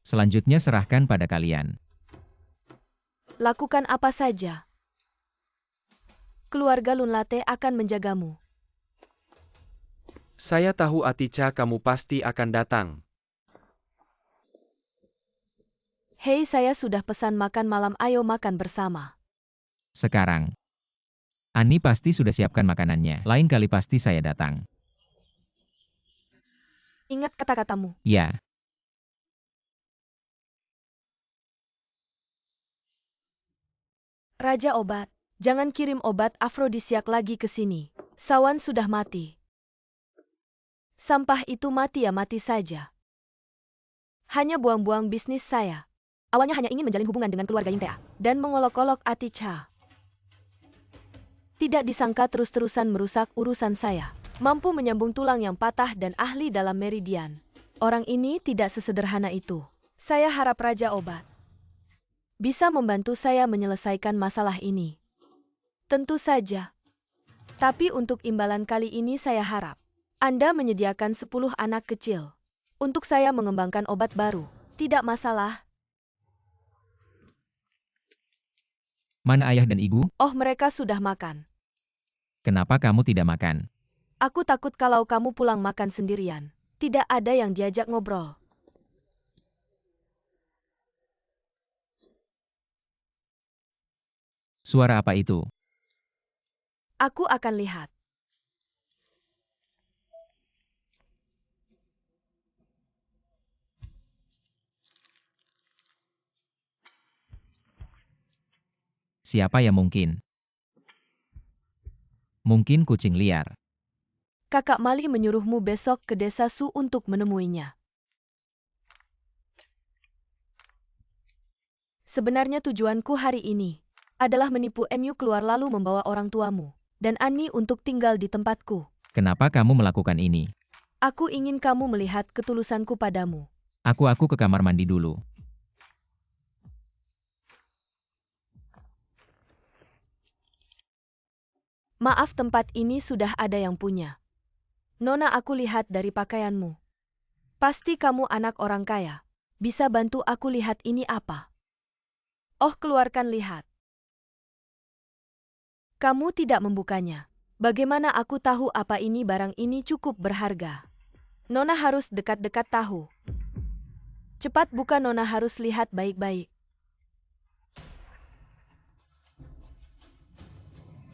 Selanjutnya serahkan pada kalian. Lakukan apa saja. Keluarga Lunlate akan menjagamu. Saya tahu Atica, kamu pasti akan datang. Hei, saya sudah pesan makan malam, ayo makan bersama. Sekarang. Ani pasti sudah siapkan makanannya. Lain kali pasti saya datang. Ingat kata-katamu. Ya. Raja Obat, jangan kirim obat afrodisiak lagi ke sini. Sawan sudah mati. Sampah itu mati ya mati saja. Hanya buang-buang bisnis saya. Awalnya hanya ingin menjalin hubungan dengan keluarga Yingtea. Dan mengolok-olok Aticha. Tidak disangka terus-terusan merusak urusan saya. Mampu menyambung tulang yang patah dan ahli dalam meridian. Orang ini tidak sesederhana itu. Saya harap Raja Obat bisa membantu saya menyelesaikan masalah ini. Tentu saja. Tapi untuk imbalan kali ini saya harap Anda menyediakan 10 anak kecil. Untuk saya mengembangkan obat baru. Tidak masalah. Mana ayah dan ibu? Oh, mereka sudah makan. Kenapa kamu tidak makan? Aku takut kalau kamu pulang makan sendirian. Tidak ada yang diajak ngobrol. Suara apa itu? Aku akan lihat. Siapa yang mungkin? Mungkin kucing liar. Kakak Mali menyuruhmu besok ke desa Su untuk menemuinya. Sebenarnya tujuanku hari ini adalah menipu Mu keluar lalu membawa orang tuamu dan Ani untuk tinggal di tempatku. Kenapa kamu melakukan ini? Aku ingin kamu melihat ketulusanku padamu. Aku ke kamar mandi dulu. Maaf, tempat ini sudah ada yang punya. Nona, aku lihat dari pakaianmu. Pasti kamu anak orang kaya. Bisa bantu aku lihat ini apa? Oh, keluarkan lihat. Kamu tidak membukanya. Bagaimana aku tahu apa ini barang ini cukup berharga? Nona harus dekat-dekat tahu. Cepat buka, Nona harus lihat baik-baik.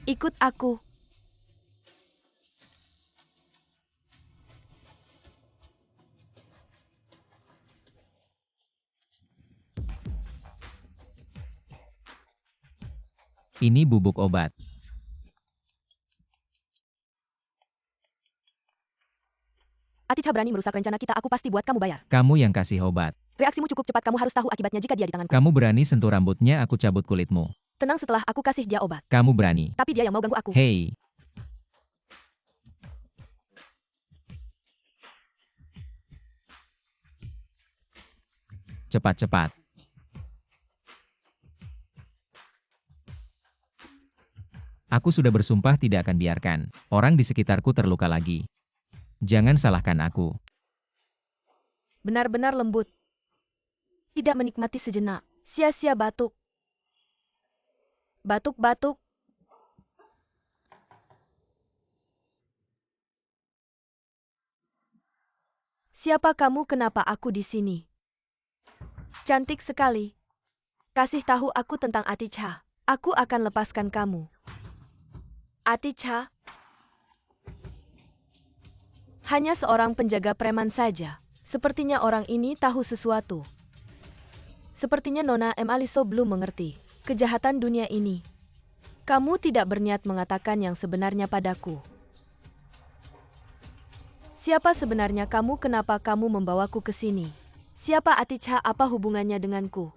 Ikut aku. Ini bubuk obat. Aticha berani merusak rencana kita, aku pasti buat kamu bayar. Kamu yang kasih obat. Reaksimu cukup cepat, kamu harus tahu akibatnya jika dia di tanganku. Kamu berani sentuh rambutnya, aku cabut kulitmu. Tenang, setelah aku kasih dia obat. Kamu berani. Tapi dia yang mau ganggu aku. Hei. Cepat-cepat. Aku sudah bersumpah tidak akan biarkan orang di sekitarku terluka lagi. Jangan salahkan aku. Benar-benar lembut. Tidak menikmati sejenak. Sia-sia batuk. Batuk-batuk. Siapa kamu? Kenapa aku di sini? Cantik sekali. Kasih tahu aku tentang Aticha. Aku akan lepaskan kamu. Aticha hanya seorang penjaga preman saja. Sepertinya orang ini tahu sesuatu. Sepertinya Nona M. Aliso belum mengerti kejahatan dunia ini. Kamu tidak berniat mengatakan yang sebenarnya padaku. Siapa sebenarnya kamu? Kenapa kamu membawaku ke sini? Siapa Aticha? Apa hubungannya denganku?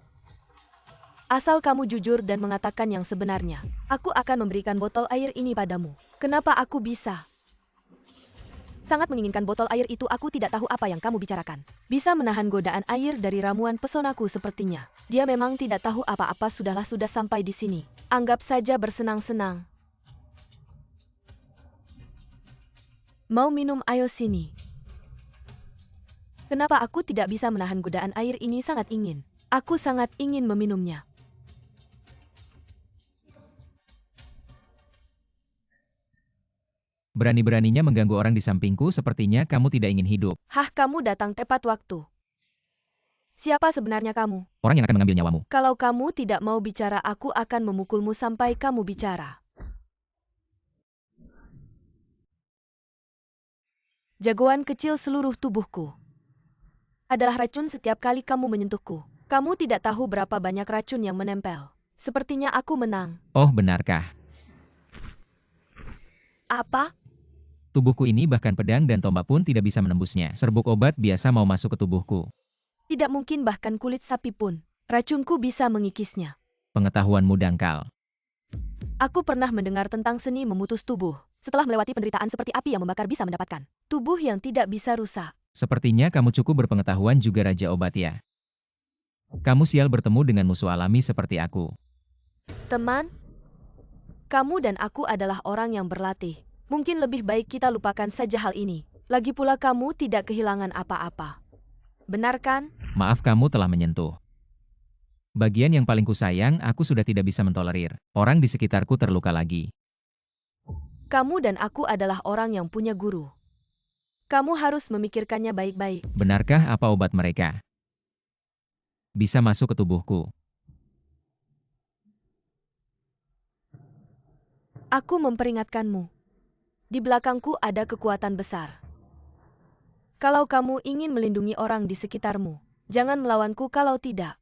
Asal kamu jujur dan mengatakan yang sebenarnya, aku akan memberikan botol air ini padamu. Kenapa aku bisa? Sangat menginginkan botol air itu, aku tidak tahu apa yang kamu bicarakan. Bisa menahan godaan air dari ramuan pesonaku sepertinya. Dia memang tidak tahu apa-apa. Sudah sampai di sini. Anggap saja bersenang-senang. Mau minum? Ayo sini. Kenapa aku tidak bisa menahan godaan air ini? Sangat ingin. Aku sangat ingin meminumnya. Berani-beraninya mengganggu orang di sampingku, sepertinya kamu tidak ingin hidup. Hah, kamu datang tepat waktu. Siapa sebenarnya kamu? Orang yang akan mengambil nyawamu. Kalau kamu tidak mau bicara, aku akan memukulmu sampai kamu bicara. Jagoan kecil, seluruh tubuhku adalah racun setiap kali kamu menyentuhku. Kamu tidak tahu berapa banyak racun yang menempel. Sepertinya aku menang. Oh, benarkah? Apa? Tubuhku ini bahkan pedang dan tombak pun tidak bisa menembusnya. Serbuk obat biasa mau masuk ke tubuhku. Tidak mungkin bahkan kulit sapi pun. Racunku bisa mengikisnya. Pengetahuanmu dangkal. Aku pernah mendengar tentang seni memutus tubuh. Setelah melewati penderitaan seperti api yang membakar bisa mendapatkan tubuh yang tidak bisa rusak. Sepertinya kamu cukup berpengetahuan juga Raja Obat ya. Kamu sial bertemu dengan musuh alami seperti aku. Teman, kamu dan aku adalah orang yang berlatih. Mungkin lebih baik kita lupakan saja hal ini. Lagi pula kamu tidak kehilangan apa-apa. Benar kan? Maaf kamu telah menyentuh. Bagian yang paling kusayang aku sudah tidak bisa mentolerir. Orang di sekitarku terluka lagi. Kamu dan aku adalah orang yang punya guru. Kamu harus memikirkannya baik-baik. Benarkah apa obat mereka bisa masuk ke tubuhku? Aku memperingatkanmu. Di belakangku ada kekuatan besar. Kalau kamu ingin melindungi orang di sekitarmu, jangan melawanku kalau tidak.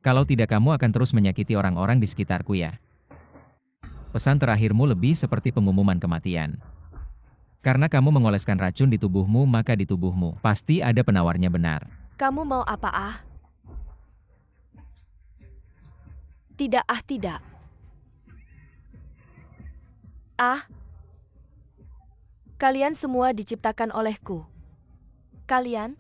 Kalau tidak kamu akan terus menyakiti orang-orang di sekitarku ya. Pesan terakhirmu lebih seperti pengumuman kematian. Karena kamu mengoleskan racun di tubuhmu maka di tubuhmu pasti ada penawarnya benar. Kamu mau apa Tidak tidak. Kalian semua diciptakan olehku. Kalian?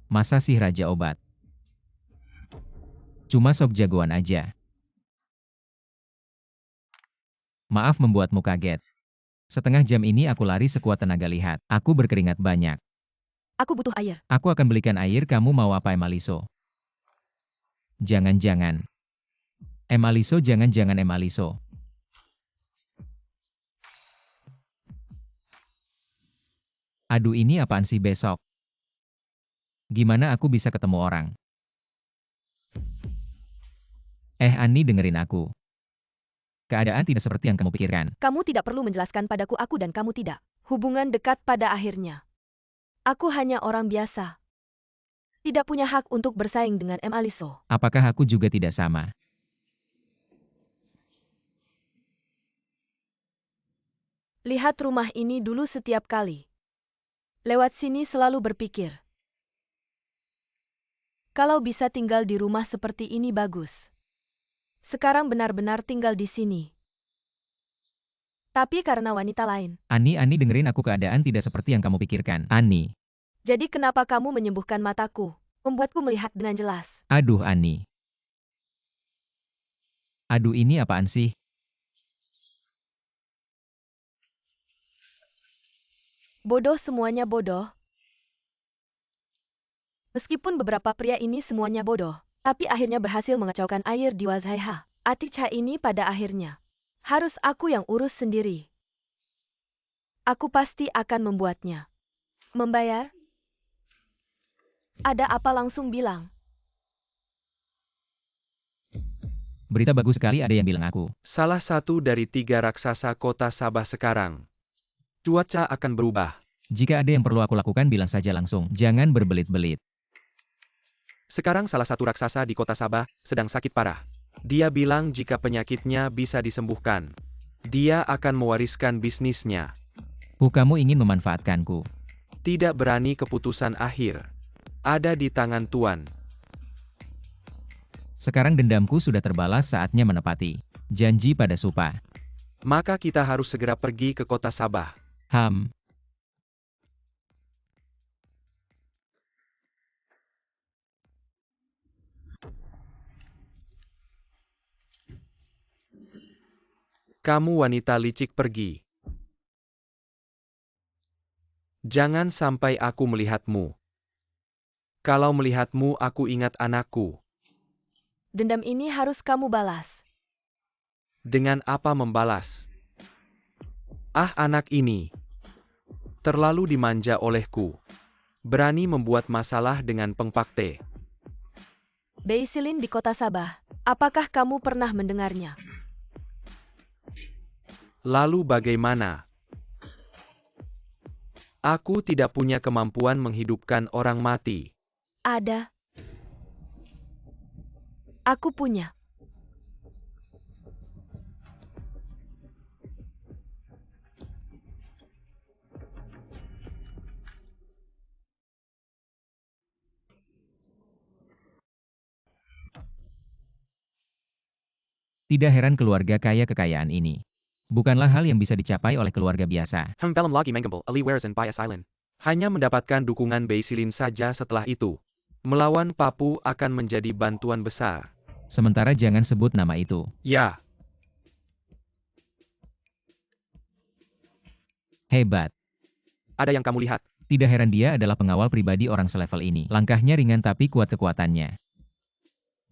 Masa sih Raja Obat? Cuma sok jagoan aja. Maaf membuatmu kaget. Setengah jam ini aku lari sekuat tenaga lihat. Aku berkeringat banyak. Aku butuh air. Aku akan belikan air, kamu mau apa Emaliso? Jangan-jangan. Emaliso jangan-jangan Emaliso. Aduh ini apaan sih besok? Gimana aku bisa ketemu orang? Ani dengerin aku. Keadaan tidak seperti yang kamu pikirkan. Kamu tidak perlu menjelaskan padaku aku dan kamu tidak. Hubungan dekat pada akhirnya. Aku hanya orang biasa. Tidak punya hak untuk bersaing dengan Emaliso. Apakah aku juga tidak sama? Lihat rumah ini dulu setiap kali. Lewat sini selalu berpikir. Kalau bisa tinggal di rumah seperti ini bagus. Sekarang benar-benar tinggal di sini. Tapi karena wanita lain. Ani dengerin aku, keadaan tidak seperti yang kamu pikirkan. Ani. Jadi kenapa kamu menyembuhkan mataku? Membuatku melihat dengan jelas. Aduh Ani. Aduh ini apaan sih? Bodoh, semuanya bodoh. Meskipun beberapa pria ini semuanya bodoh, tapi akhirnya berhasil mengacaukan air di Wazaiha. Atica ini pada akhirnya. Harus aku yang urus sendiri. Aku pasti akan membuatnya. Membayar? Ada apa langsung bilang. Berita bagus sekali, ada yang bilang aku. Salah satu dari 3 raksasa kota Sabah sekarang. Cuaca akan berubah. Jika ada yang perlu aku lakukan bilang saja langsung, jangan berbelit-belit. Sekarang salah satu raksasa di kota Sabah sedang sakit parah. Dia bilang jika penyakitnya bisa disembuhkan, dia akan mewariskan bisnisnya. Kamu ingin memanfaatkanku. Tidak berani, keputusan akhir ada di tangan Tuan. Sekarang dendamku sudah terbalas, saatnya menepati janji pada Supa. Maka kita harus segera pergi ke kota Sabah. Kamu wanita licik, pergi. Jangan sampai aku melihatmu. Kalau melihatmu aku ingat anakku. Dendam ini harus kamu balas. Dengan apa membalas? Anak ini terlalu dimanja olehku. Berani membuat masalah dengan Peng Pakte. Beisilin di kota Sabah. Apakah kamu pernah mendengarnya? Lalu bagaimana? Aku tidak punya kemampuan menghidupkan orang mati. Ada. Aku punya. Tidak heran keluarga kaya kekayaan ini. Bukanlah hal yang bisa dicapai oleh keluarga biasa. Film lagi menggembel Ali Wares and Bias Island. Hanya mendapatkan dukungan Beisilin saja setelah itu. Melawan Papu akan menjadi bantuan besar. Sementara jangan sebut nama itu. Ya, Hebat. ada yang kamu lihat. Tidak heran dia adalah pengawal pribadi orang selevel ini. Langkahnya ringan tapi kuat kekuatannya.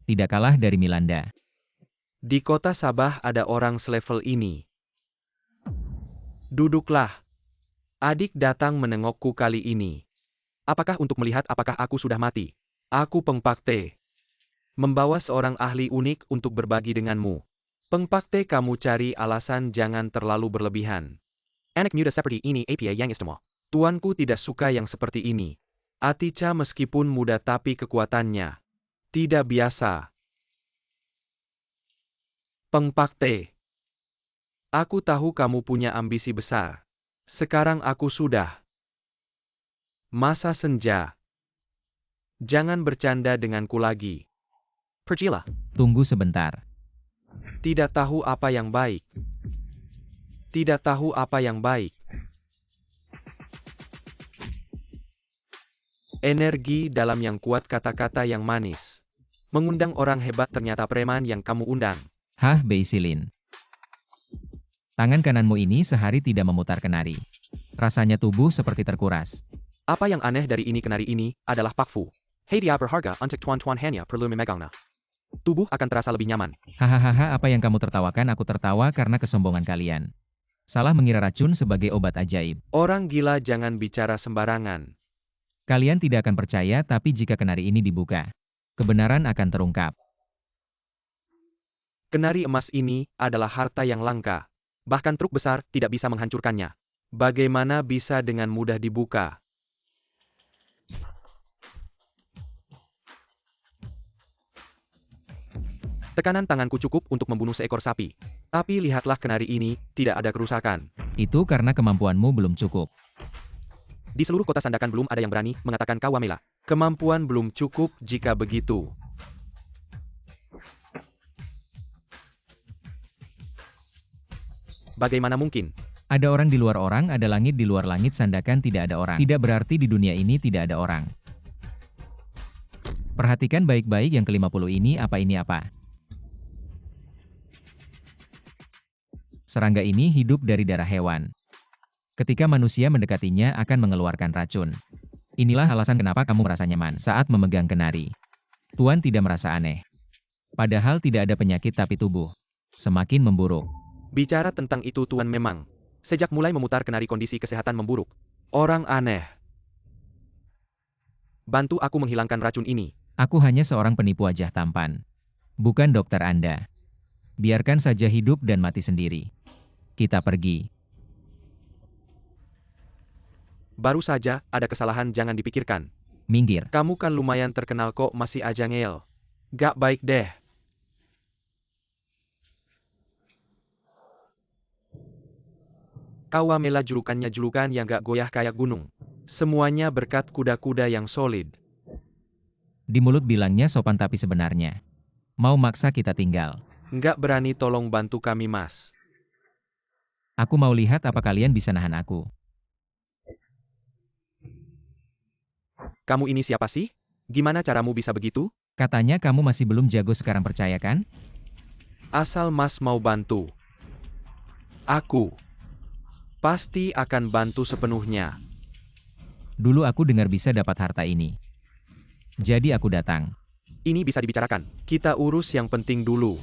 Tidak kalah dari Milanda. Di kota Sabah ada orang selevel ini. Duduklah. Adik datang menengokku kali ini. Apakah untuk melihat apakah aku sudah mati? Aku Peng Pakte. Membawa seorang ahli unik untuk berbagi denganmu. Peng Pakte, kamu cari alasan, jangan terlalu berlebihan. Anak muda seperti ini apa yang istimewa. Tuanku tidak suka yang seperti ini. Atica meskipun muda tapi kekuatannya tidak biasa. Peng Pakte. Aku tahu kamu punya ambisi besar. Sekarang aku sudah. Masa senja. Jangan bercanda denganku lagi. Pergilah. Tunggu sebentar. Tidak tahu apa yang baik. Tidak tahu apa yang baik. Energi dalam yang kuat, kata-kata yang manis. Mengundang orang hebat, ternyata preman yang kamu undang. Hah, Beisilin. Tangan kananmu ini sehari tidak memutar kenari. Rasanya tubuh seperti terkuras. Apa yang aneh dari ini, kenari ini adalah Pakfu. Hei, dia berharga untuk tuan-tuan hanya perlu memegangnya. Tubuh akan terasa lebih nyaman. Hahaha, apa yang kamu tertawakan? Aku tertawa karena kesombongan kalian. Salah mengira racun sebagai obat ajaib. Orang gila jangan bicara sembarangan. Kalian tidak akan percaya, tapi jika kenari ini dibuka, kebenaran akan terungkap. Kenari emas ini adalah harta yang langka. Bahkan truk besar tidak bisa menghancurkannya. Bagaimana bisa dengan mudah dibuka? Tekanan tanganku cukup untuk membunuh seekor sapi. Tapi lihatlah, kenari ini tidak ada kerusakan. Itu karena kemampuanmu belum cukup. Di seluruh kota Sandakan belum ada yang berani mengatakan kau Wamela. Kemampuan belum cukup jika begitu. Bagaimana mungkin? Ada orang di luar orang, ada langit di luar langit, Sandakan tidak ada orang. Tidak berarti di dunia ini tidak ada orang. Perhatikan baik-baik yang ke-50 ini apa? Serangga ini hidup dari darah hewan. Ketika manusia mendekatinya akan mengeluarkan racun. Inilah alasan kenapa kamu merasa nyaman saat memegang kenari. Tuan tidak merasa aneh. Padahal tidak ada penyakit tapi tubuh semakin memburuk. Bicara tentang itu, Tuan, memang sejak mulai memutar kenari kondisi kesehatan memburuk. Orang aneh. Bantu aku menghilangkan racun ini. Aku hanya seorang penipu wajah tampan. Bukan dokter Anda. Biarkan saja hidup dan mati sendiri. Kita pergi. Baru saja ada kesalahan, jangan dipikirkan. Minggir. Kamu kan lumayan terkenal kok, masih aja ngeyel. Gak baik deh. Kau Wamela, julukannya julukan yang gak goyah kayak gunung. Semuanya berkat kuda-kuda yang solid. Di mulut bilangnya sopan tapi sebenarnya mau maksa kita tinggal. Nggak berani, tolong bantu kami, Mas. Aku mau lihat apa kalian bisa nahan aku. Kamu ini siapa sih? Gimana caramu bisa begitu? Katanya kamu masih belum jago, sekarang percaya kan? Asal Mas mau bantu, aku pasti akan bantu sepenuhnya. Dulu aku dengar bisa dapat harta ini. Jadi aku datang. Ini bisa dibicarakan. Kita urus yang penting dulu.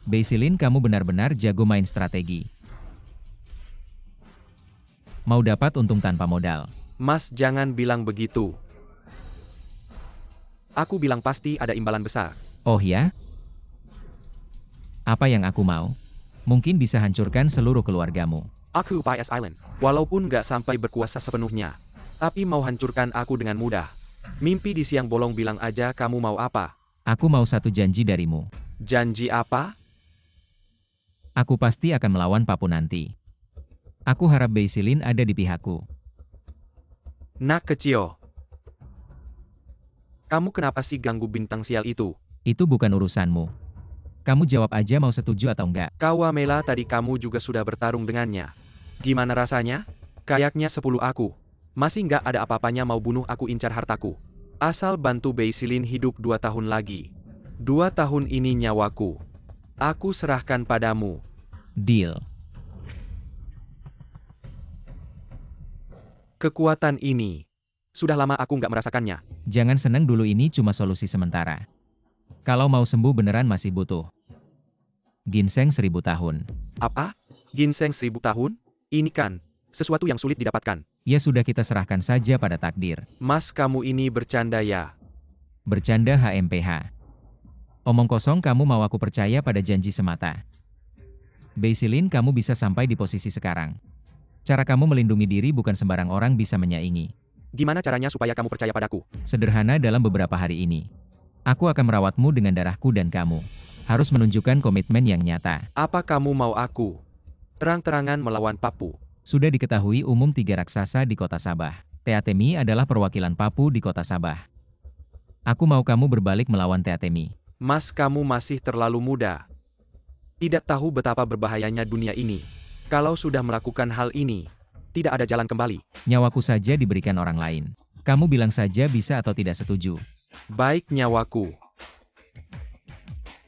Beisilin, kamu benar-benar jago main strategi. Mau dapat untung tanpa modal. Mas, jangan bilang begitu. Aku bilang pasti ada imbalan besar. Oh ya? Apa yang aku mau? Mungkin bisa hancurkan seluruh keluargamu. Aku PS Island, walaupun nggak sampai berkuasa sepenuhnya. Tapi mau hancurkan aku dengan mudah. Mimpi di siang bolong bilang aja kamu mau apa? Aku mau satu janji darimu. Janji apa? Aku pasti akan melawan Papu nanti. Aku harap Beisilin ada di pihakku. Nak kecil. Kamu kenapa sih ganggu bintang sial itu? Itu bukan urusanmu. Kamu jawab aja mau setuju atau enggak. Kawamela tadi kamu juga sudah bertarung dengannya. Gimana rasanya? Kayaknya 10 aku. Masih nggak ada apa-apanya mau bunuh aku incar hartaku. Asal bantu Beisilin hidup 2 tahun lagi. 2 tahun ini nyawaku. Aku serahkan padamu. Deal. Kekuatan ini. Sudah lama aku nggak merasakannya. Jangan senang dulu, ini cuma solusi sementara. Kalau mau sembuh beneran masih butuh ginseng 1000 tahun. Apa? Ginseng 1000 tahun? Ini kan sesuatu yang sulit didapatkan. Ya sudah, kita serahkan saja pada takdir. Mas, kamu ini bercanda ya? Bercanda HMPH. Omong kosong, kamu mau aku percaya pada janji semata. Beisilin, kamu bisa sampai di posisi sekarang. Cara kamu melindungi diri bukan sembarang orang bisa menyaingi. Gimana caranya supaya kamu percaya padaku? Sederhana, dalam beberapa hari ini. Aku akan merawatmu dengan darahku dan kamu harus menunjukkan komitmen yang nyata. Apa kamu mau aku terang-terangan melawan Papu? Sudah diketahui umum 3 raksasa di kota Sabah. Teatemi adalah perwakilan Papu di kota Sabah. Aku mau kamu berbalik melawan Teatemi. Mas, kamu masih terlalu muda. Tidak tahu betapa berbahayanya dunia ini. Kalau sudah melakukan hal ini, tidak ada jalan kembali. Nyawaku saja diberikan orang lain. Kamu bilang saja bisa atau tidak setuju. Baik, nyawaku.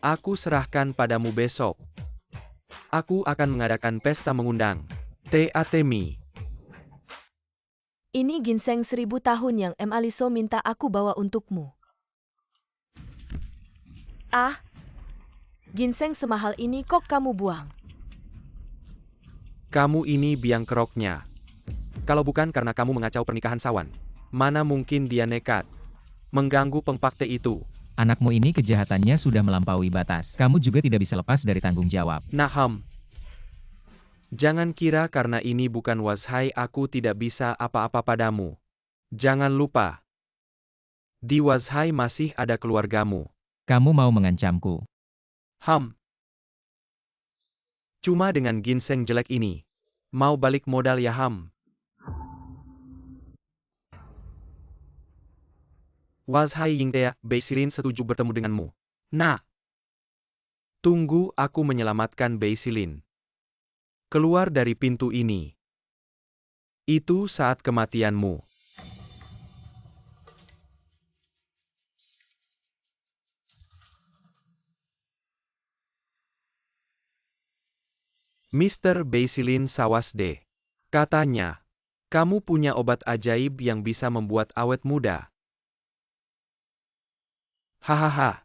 Aku serahkan padamu besok. Aku akan mengadakan pesta mengundang Teatemi. Ini ginseng 1000 tahun yang M. Aliso minta aku bawa untukmu. Ah, ginseng semahal ini kok kamu buang? Kamu ini biang keroknya. Kalau bukan karena kamu mengacau pernikahan Sawan, mana mungkin dia nekat mengganggu pengpakte itu. Anakmu ini kejahatannya sudah melampaui batas. Kamu juga tidak bisa lepas dari tanggung jawab. Naham. Jangan kira karena ini bukan Wazhai aku tidak bisa apa-apa padamu. Jangan lupa. Di Wazhai masih ada keluargamu. Kamu mau mengancamku. Cuma dengan ginseng jelek ini. Mau balik modal ya Ham? Wazhai Yingtea, Beisilin setuju bertemu denganmu. Nah. Tunggu, aku menyelamatkan Beisilin. Keluar dari pintu ini. Itu saat kematianmu. Mr. Beisilin Sawasde. Katanya, kamu punya obat ajaib yang bisa membuat awet muda. Hahaha.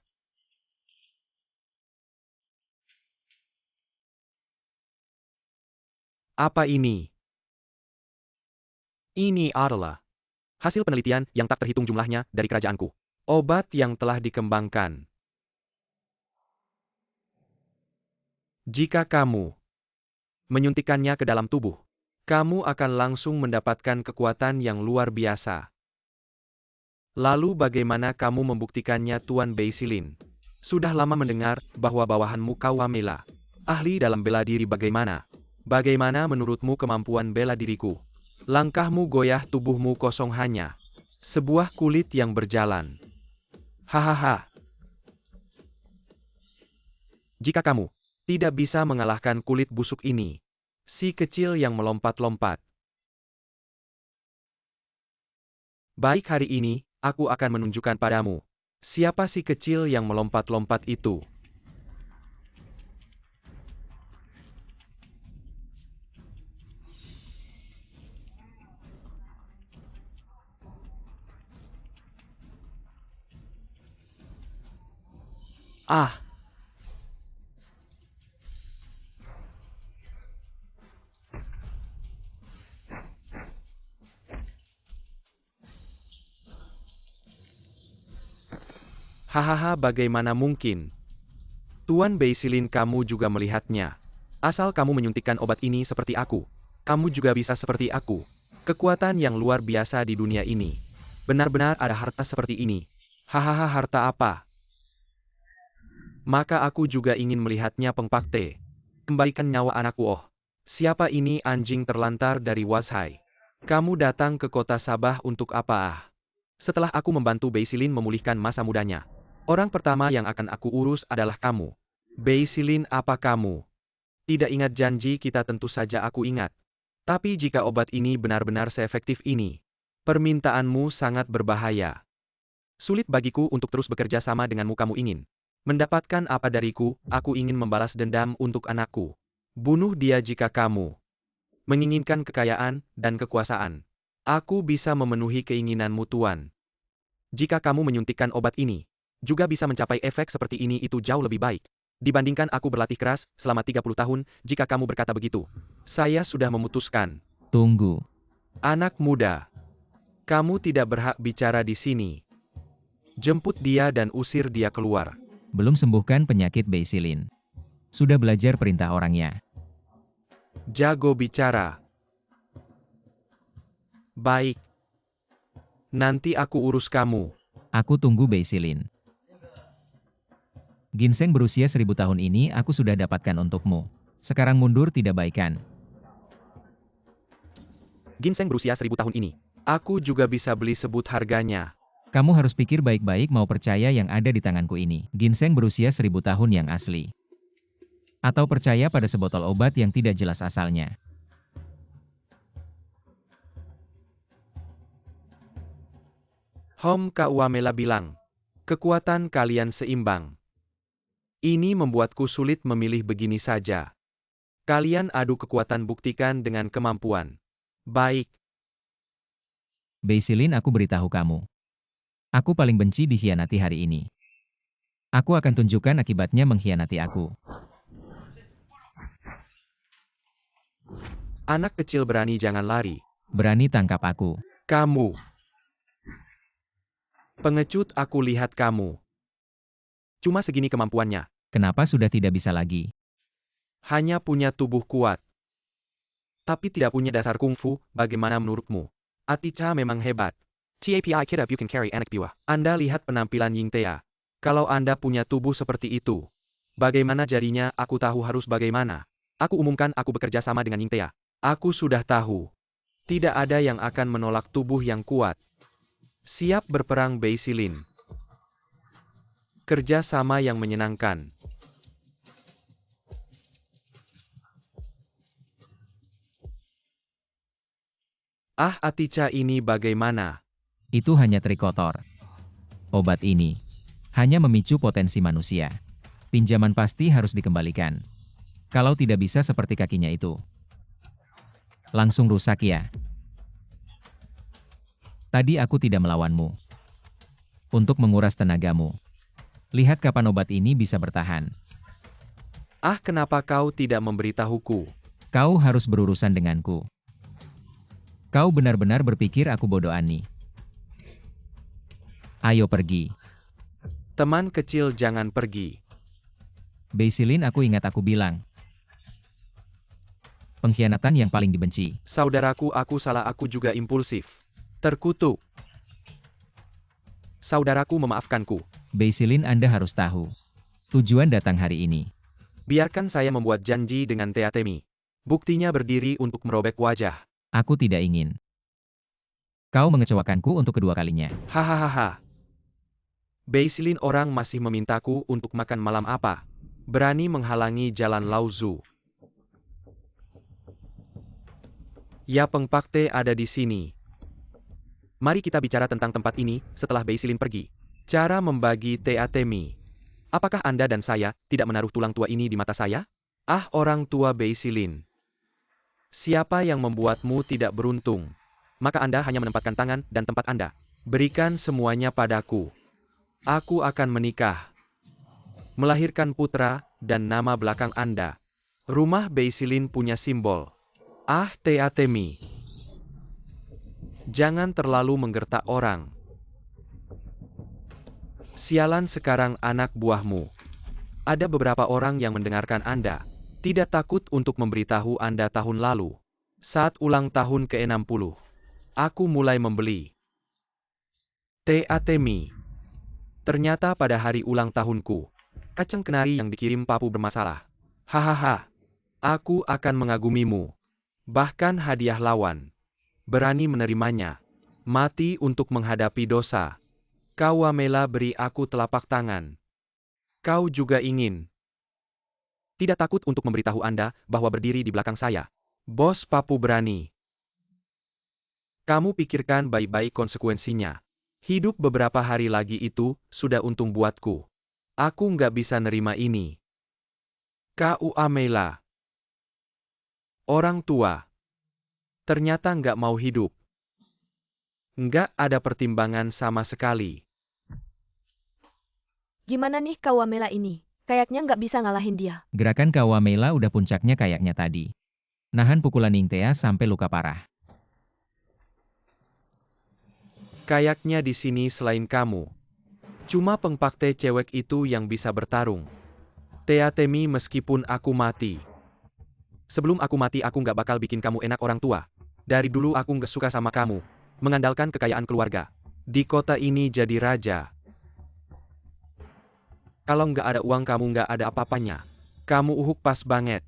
Apa ini? Ini adalah hasil penelitian yang tak terhitung jumlahnya dari kerajaanku. Obat yang telah dikembangkan. Jika kamu menyuntikkannya ke dalam tubuh, kamu akan langsung mendapatkan kekuatan yang luar biasa. Lalu bagaimana kamu membuktikannya, Tuan Beisilin? Sudah lama mendengar bahwa bawahanmu Kawamela ahli dalam bela diri. Bagaimana? Bagaimana menurutmu kemampuan bela diriku? Langkahmu goyah, tubuhmu kosong, hanya sebuah kulit yang berjalan. Hahaha. Jika kamu tidak bisa mengalahkan kulit busuk ini, si kecil yang melompat-lompat. Baik, hari ini, aku akan menunjukkan padamu, siapa si kecil yang melompat-lompat itu. Ah! Hahaha, bagaimana mungkin? Tuan Beisilin, kamu juga melihatnya. Asal kamu menyuntikkan obat ini seperti aku, kamu juga bisa seperti aku. Kekuatan yang luar biasa di dunia ini. Benar-benar ada harta seperti ini. Hahaha, harta apa? Maka aku juga ingin melihatnya, Pengpakte. Kembalikan nyawa anakku. Oh, siapa ini anjing terlantar dari Washai? Kamu datang ke kota Sabah untuk apa? Setelah aku membantu Beisilin memulihkan masa mudanya, orang pertama yang akan aku urus adalah kamu. Beisilin, apa kamu tidak ingat janji kita? Tentu saja aku ingat. Tapi jika obat ini benar-benar seefektif ini, permintaanmu sangat berbahaya. Sulit bagiku untuk terus bekerja sama denganmu. Kamu ingin mendapatkan apa dariku? Aku ingin membalas dendam untuk anakku. Bunuh dia jika kamu menginginkan kekayaan dan kekuasaan. Aku bisa memenuhi keinginanmu, Tuan. Jika kamu menyuntikkan obat ini, juga bisa mencapai efek seperti ini, itu jauh lebih baik dibandingkan aku berlatih keras selama 30 tahun. Jika kamu berkata begitu, saya sudah memutuskan. Tunggu. Anak muda, kamu tidak berhak bicara di sini. Jemput dia dan usir dia keluar. Belum sembuhkan penyakit Beisilin. Sudah belajar perintah orangnya. Jago bicara. Baik. Nanti aku urus kamu. Aku tunggu Beisilin. Ginseng berusia 1000 tahun ini aku sudah dapatkan untukmu. Sekarang mundur tidak baik kan? Ginseng berusia 1000 tahun ini. Aku juga bisa beli, sebut harganya. Kamu harus pikir baik-baik mau percaya yang ada di tanganku ini. Ginseng berusia 1000 tahun yang asli. Atau percaya pada sebotol obat yang tidak jelas asalnya. Kauamela bilang, kekuatan kalian seimbang. Ini membuatku sulit memilih begini saja. Kalian adu kekuatan, buktikan dengan kemampuan. Baik. Beisilin, aku beritahu kamu. Aku paling benci dikhianati hari ini. Aku akan tunjukkan akibatnya mengkhianati aku. Anak kecil berani, jangan lari. Berani tangkap aku. Kamu pengecut, aku lihat kamu cuma segini kemampuannya. Kenapa sudah tidak bisa lagi? Hanya punya tubuh kuat, tapi tidak punya dasar kungfu. Bagaimana menurutmu? Aticha memang hebat. Tapi kira you can carry anak biwa. Anda lihat penampilan Yingtea. Kalau Anda punya tubuh seperti itu, bagaimana jadinya? Aku tahu harus bagaimana. Aku umumkan aku bekerja sama dengan Yingtea. Aku sudah tahu. Tidak ada yang akan menolak tubuh yang kuat. Siap berperang, Beisilin. Kerja sama yang menyenangkan. Aticha ini bagaimana? Itu hanya trik kotor. Obat ini hanya memicu potensi manusia. Pinjaman pasti harus dikembalikan. Kalau tidak bisa seperti kakinya itu, langsung rusak ya. Tadi aku tidak melawanmu. Untuk menguras tenagamu. Lihat kapan obat ini bisa bertahan. Kenapa kau tidak memberitahuku? Kau harus berurusan denganku. Kau benar-benar berpikir aku bodoh, Ani? Ayo pergi. Teman kecil, jangan pergi. Beisilin, aku ingat aku bilang. Pengkhianatan yang paling dibenci. Saudaraku, aku salah, aku juga impulsif. Terkutuk. Saudaraku, memaafkanku. Beisilin, Anda harus tahu. Tujuan datang hari ini. Biarkan saya membuat janji dengan Teatemi. Buktinya berdiri untuk merobek wajah. Aku tidak ingin. Kau mengecewakanku untuk kedua kalinya. Hahaha. Beisilin, orang masih memintaku untuk makan malam apa? Berani menghalangi jalan Lauzu. Ya, Pengpakte ada di sini. Mari kita bicara tentang tempat ini setelah Beisilin pergi. Cara membagi Teatemi. Apakah Anda dan saya tidak menaruh tulang tua ini di mata saya? Orang tua Beisilin. Siapa yang membuatmu tidak beruntung? Maka Anda hanya menempatkan tangan dan tempat Anda. Berikan semuanya padaku. Aku akan menikah. Melahirkan putra dan nama belakang Anda. Rumah Beisilin punya simbol. Teatemi. Jangan terlalu menggertak orang. Sialan sekarang anak buahmu. Ada beberapa orang yang mendengarkan Anda. Tidak takut untuk memberitahu Anda tahun lalu. Saat ulang tahun ke-60. Aku mulai membeli. Atemi. Ternyata pada hari ulang tahunku, kacang kenari yang dikirim Papu bermasalah. Hahaha. Aku akan mengagumimu. Bahkan hadiah lawan. Berani menerimanya. Mati untuk menghadapi dosa. Kawamela beri aku telapak tangan. Kau juga ingin. Tidak takut untuk memberitahu Anda bahwa berdiri di belakang saya. Bos Papu berani. Kamu pikirkan baik-baik konsekuensinya. Hidup beberapa hari lagi itu sudah untung buatku. Aku nggak bisa nerima ini. Kawamela. Orang tua. Ternyata nggak mau hidup. Nggak ada pertimbangan sama sekali. Gimana nih Kawamela ini? Kayaknya nggak bisa ngalahin dia. Gerakan Kawamela udah puncaknya kayaknya tadi. Nahan pukulan Ningtea sampai luka parah. Kayaknya di sini selain kamu. Cuma pengpakte cewek itu yang bisa bertarung. Atemi meskipun aku mati. Sebelum aku mati aku nggak bakal bikin kamu enak orang tua. Dari dulu aku nggak suka sama kamu. Mengandalkan kekayaan keluarga. Di kota ini jadi raja. Kalau nggak ada uang kamu nggak ada apa-apanya. Kamu pas banget.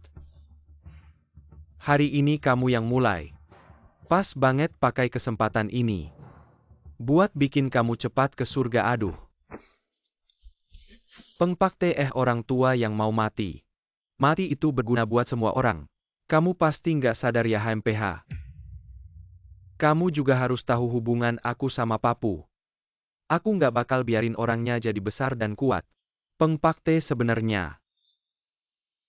Hari ini kamu yang mulai. Pas banget pakai kesempatan ini. Buat bikin kamu cepat ke surga aduh. Pengpakte orang tua yang mau mati. Mati itu berguna buat semua orang. Kamu pasti nggak sadar ya HMPH. Kamu juga harus tahu hubungan aku sama Papu. Aku nggak bakal biarin orangnya jadi besar dan kuat. Pengpakte sebenarnya.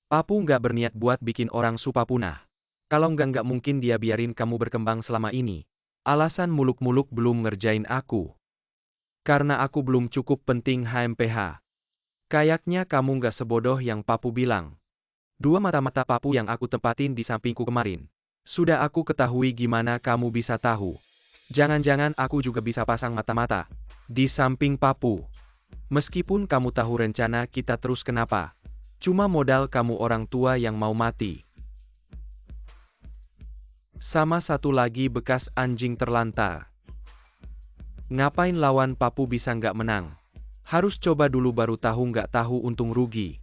Papu nggak berniat buat bikin orang supa punah. Kalau nggak mungkin dia biarin kamu berkembang selama ini. Alasan muluk-muluk belum ngerjain aku. Karena aku belum cukup penting HMPH. Kayaknya kamu nggak sebodoh yang Papu bilang. Dua mata-mata Papu yang aku tempatin di sampingku kemarin. Sudah aku ketahui gimana kamu bisa tahu. Jangan-jangan aku juga bisa pasang mata-mata. Di samping Papu. Meskipun kamu tahu rencana kita terus kenapa. Cuma modal kamu orang tua yang mau mati. Sama satu lagi bekas anjing terlantar. Ngapain lawan Papu bisa nggak menang? Harus coba dulu baru tahu nggak tahu untung rugi.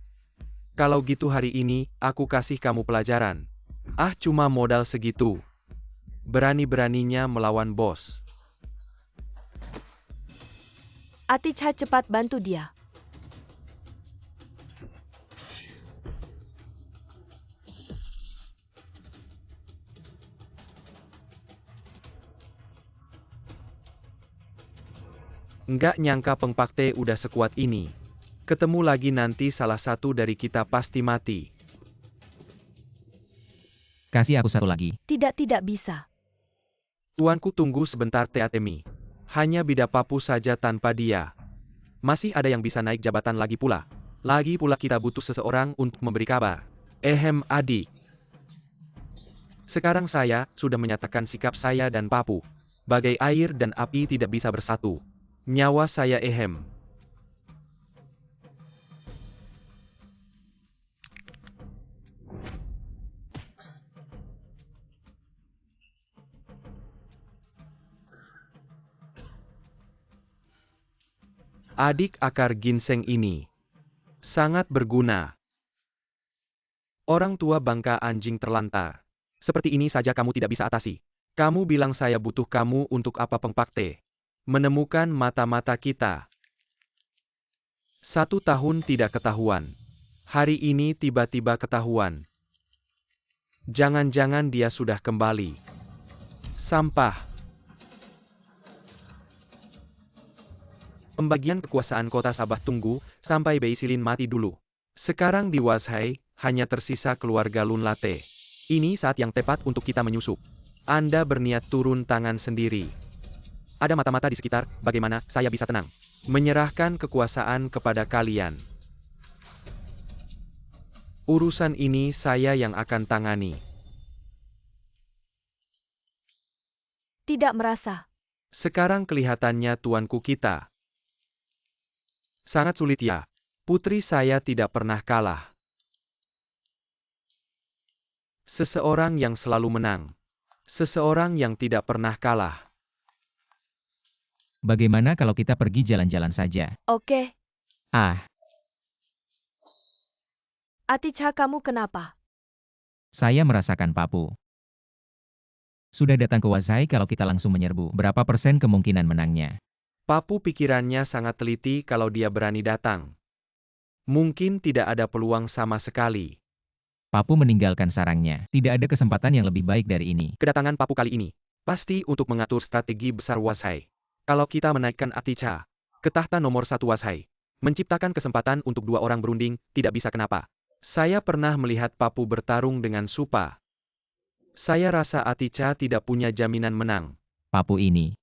Kalau gitu hari ini, aku kasih kamu pelajaran. Ah cuma modal segitu. Berani-beraninya melawan bos. Aticha cepat bantu dia. Nggak nyangka pengpakte udah sekuat ini. Ketemu lagi nanti salah satu dari kita pasti mati. Kasih aku satu lagi. Tidak bisa. Tuanku tunggu sebentar Atemi. Hanya bida Papu saja tanpa dia. Masih ada yang bisa naik jabatan lagi pula. Lagi pula kita butuh seseorang untuk memberi kabar. Adik. Sekarang saya sudah menyatakan sikap saya dan Papu. Bagai air dan api tidak bisa bersatu. Nyawa saya Adik akar ginseng ini sangat berguna. Orang tua bangka anjing terlantar. Seperti ini saja kamu tidak bisa atasi. Kamu bilang saya butuh kamu untuk apa pengpakte? Menemukan mata-mata kita. 1 tahun tidak ketahuan. Hari ini tiba-tiba ketahuan. Jangan-jangan dia sudah kembali. Sampah. Pembagian kekuasaan kota Sabah tunggu, sampai Beisilin mati dulu. Sekarang di Washai, hanya tersisa keluarga Lunlate. Ini saat yang tepat untuk kita menyusup. Anda berniat turun tangan sendiri. Ada mata-mata di sekitar, bagaimana saya bisa tenang? Menyerahkan kekuasaan kepada kalian. Urusan ini saya yang akan tangani. Tidak merasa. Sekarang kelihatannya tuanku kita. Sangat sulit ya. Putri saya tidak pernah kalah. Seseorang yang selalu menang. Seseorang yang tidak pernah kalah. Bagaimana kalau kita pergi jalan-jalan saja? Oke, Ah, Aticha, kamu kenapa? saya merasakan papu. Sudah datang ke Wazai kalau kita langsung menyerbu. Berapa persen kemungkinan menangnya? Papu pikirannya sangat teliti kalau dia berani datang. Mungkin tidak ada peluang sama sekali. Papu meninggalkan sarangnya. Tidak ada kesempatan yang lebih baik dari ini. Kedatangan Papu kali ini pasti untuk mengatur strategi besar Wazai. Kalau kita menaikkan Aticha ke tahta nomor 1 Wazai, menciptakan kesempatan untuk dua orang berunding, tidak bisa kenapa. Saya pernah melihat Papu bertarung dengan Supa. Saya rasa Aticha tidak punya jaminan menang. Papu ini.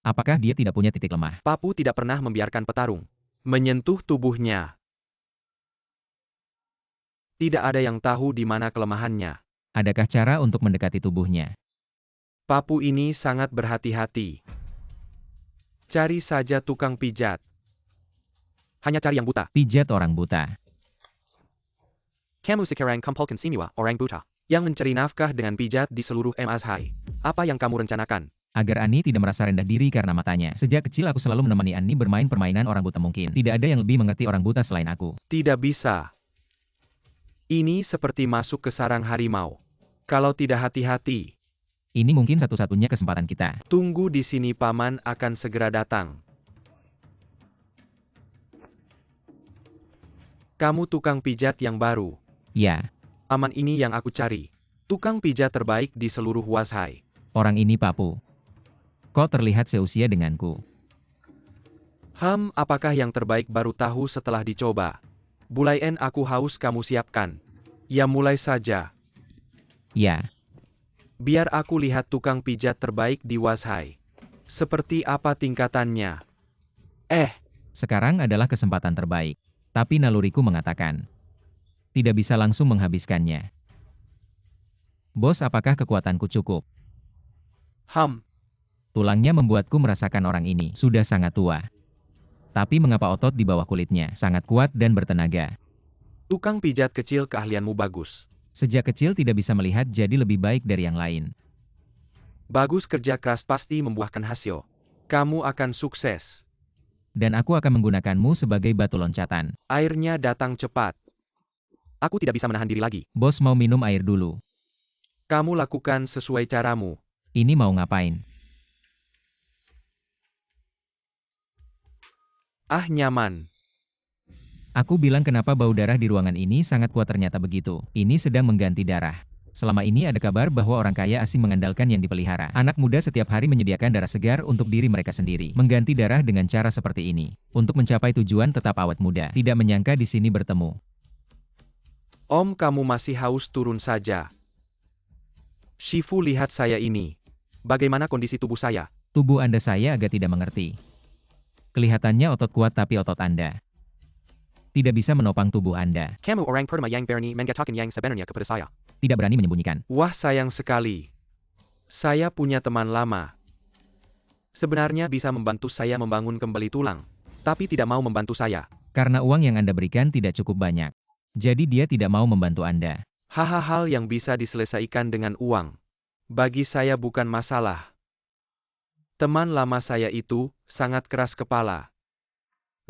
Apakah dia tidak punya titik lemah? Papu tidak pernah membiarkan petarung menyentuh tubuhnya. Tidak ada yang tahu di mana kelemahannya. Adakah cara untuk mendekati tubuhnya? Papu ini sangat berhati-hati. Cari saja tukang pijat. Hanya cari yang buta. Pijat orang buta. Kamu sekarang kumpulkan semua orang buta yang mencari nafkah dengan pijat di seluruh Mazhai. Apa yang kamu rencanakan? Agar Ani tidak merasa rendah diri karena matanya. Sejak kecil aku selalu menemani Ani bermain permainan orang buta mungkin. Tidak ada yang lebih mengerti orang buta selain aku. Tidak bisa. Ini seperti masuk ke sarang harimau. Kalau tidak hati-hati. Ini mungkin satu-satunya kesempatan kita. Tunggu di sini, paman akan segera datang. Kamu tukang pijat yang baru. Ya, Paman ini yang aku cari. Tukang pijat terbaik di seluruh Wazhai. orang ini Papu. Kau terlihat seusia denganku. Apakah yang terbaik baru tahu setelah dicoba? Bulayan aku haus, kamu siapkan. Ya, mulai saja. Ya, Biar aku lihat tukang pijat terbaik di Wazhai. Seperti apa tingkatannya? sekarang adalah kesempatan terbaik. Tapi naluriku mengatakan, tidak bisa langsung menghabiskannya. Bos, apakah kekuatanku cukup? Tulangnya membuatku merasakan orang ini sudah sangat tua. Tapi mengapa otot di bawah kulitnya sangat kuat dan bertenaga? Tukang pijat kecil, keahlianmu bagus. Sejak kecil tidak bisa melihat jadi lebih baik dari yang lain. Bagus, kerja keras pasti membuahkan hasil. Kamu akan sukses. Dan aku akan menggunakanmu sebagai batu loncatan. Airnya datang cepat. Aku tidak bisa menahan diri lagi. Bos mau minum air dulu. Kamu lakukan sesuai caramu. Ini mau ngapain? Nyaman. Aku bilang kenapa bau darah di ruangan ini sangat kuat, ternyata begitu. Ini sedang mengganti darah. Selama ini ada kabar bahwa orang kaya asing mengandalkan yang dipelihara. Anak muda setiap hari menyediakan darah segar untuk diri mereka sendiri. Mengganti darah dengan cara seperti ini. Untuk mencapai tujuan tetap awet muda. Tidak menyangka di sini bertemu. Kamu masih haus, turun saja. Shifu, lihat saya ini. Bagaimana kondisi tubuh saya? Tubuh Anda saya agak tidak mengerti. Kelihatannya otot kuat tapi otot Anda tidak bisa menopang tubuh Anda. Kamu orang pertama yang berani mengatakan yang sebenarnya kepada saya. Tidak berani menyembunyikan. Wah, sayang sekali. Saya punya teman lama. Sebenarnya bisa membantu saya membangun kembali tulang. Tapi tidak mau membantu saya. Karena uang yang Anda berikan tidak cukup banyak. Jadi dia tidak mau membantu Anda. Hal-hal yang bisa diselesaikan dengan uang. Bagi saya bukan masalah. Teman lama saya itu sangat keras kepala.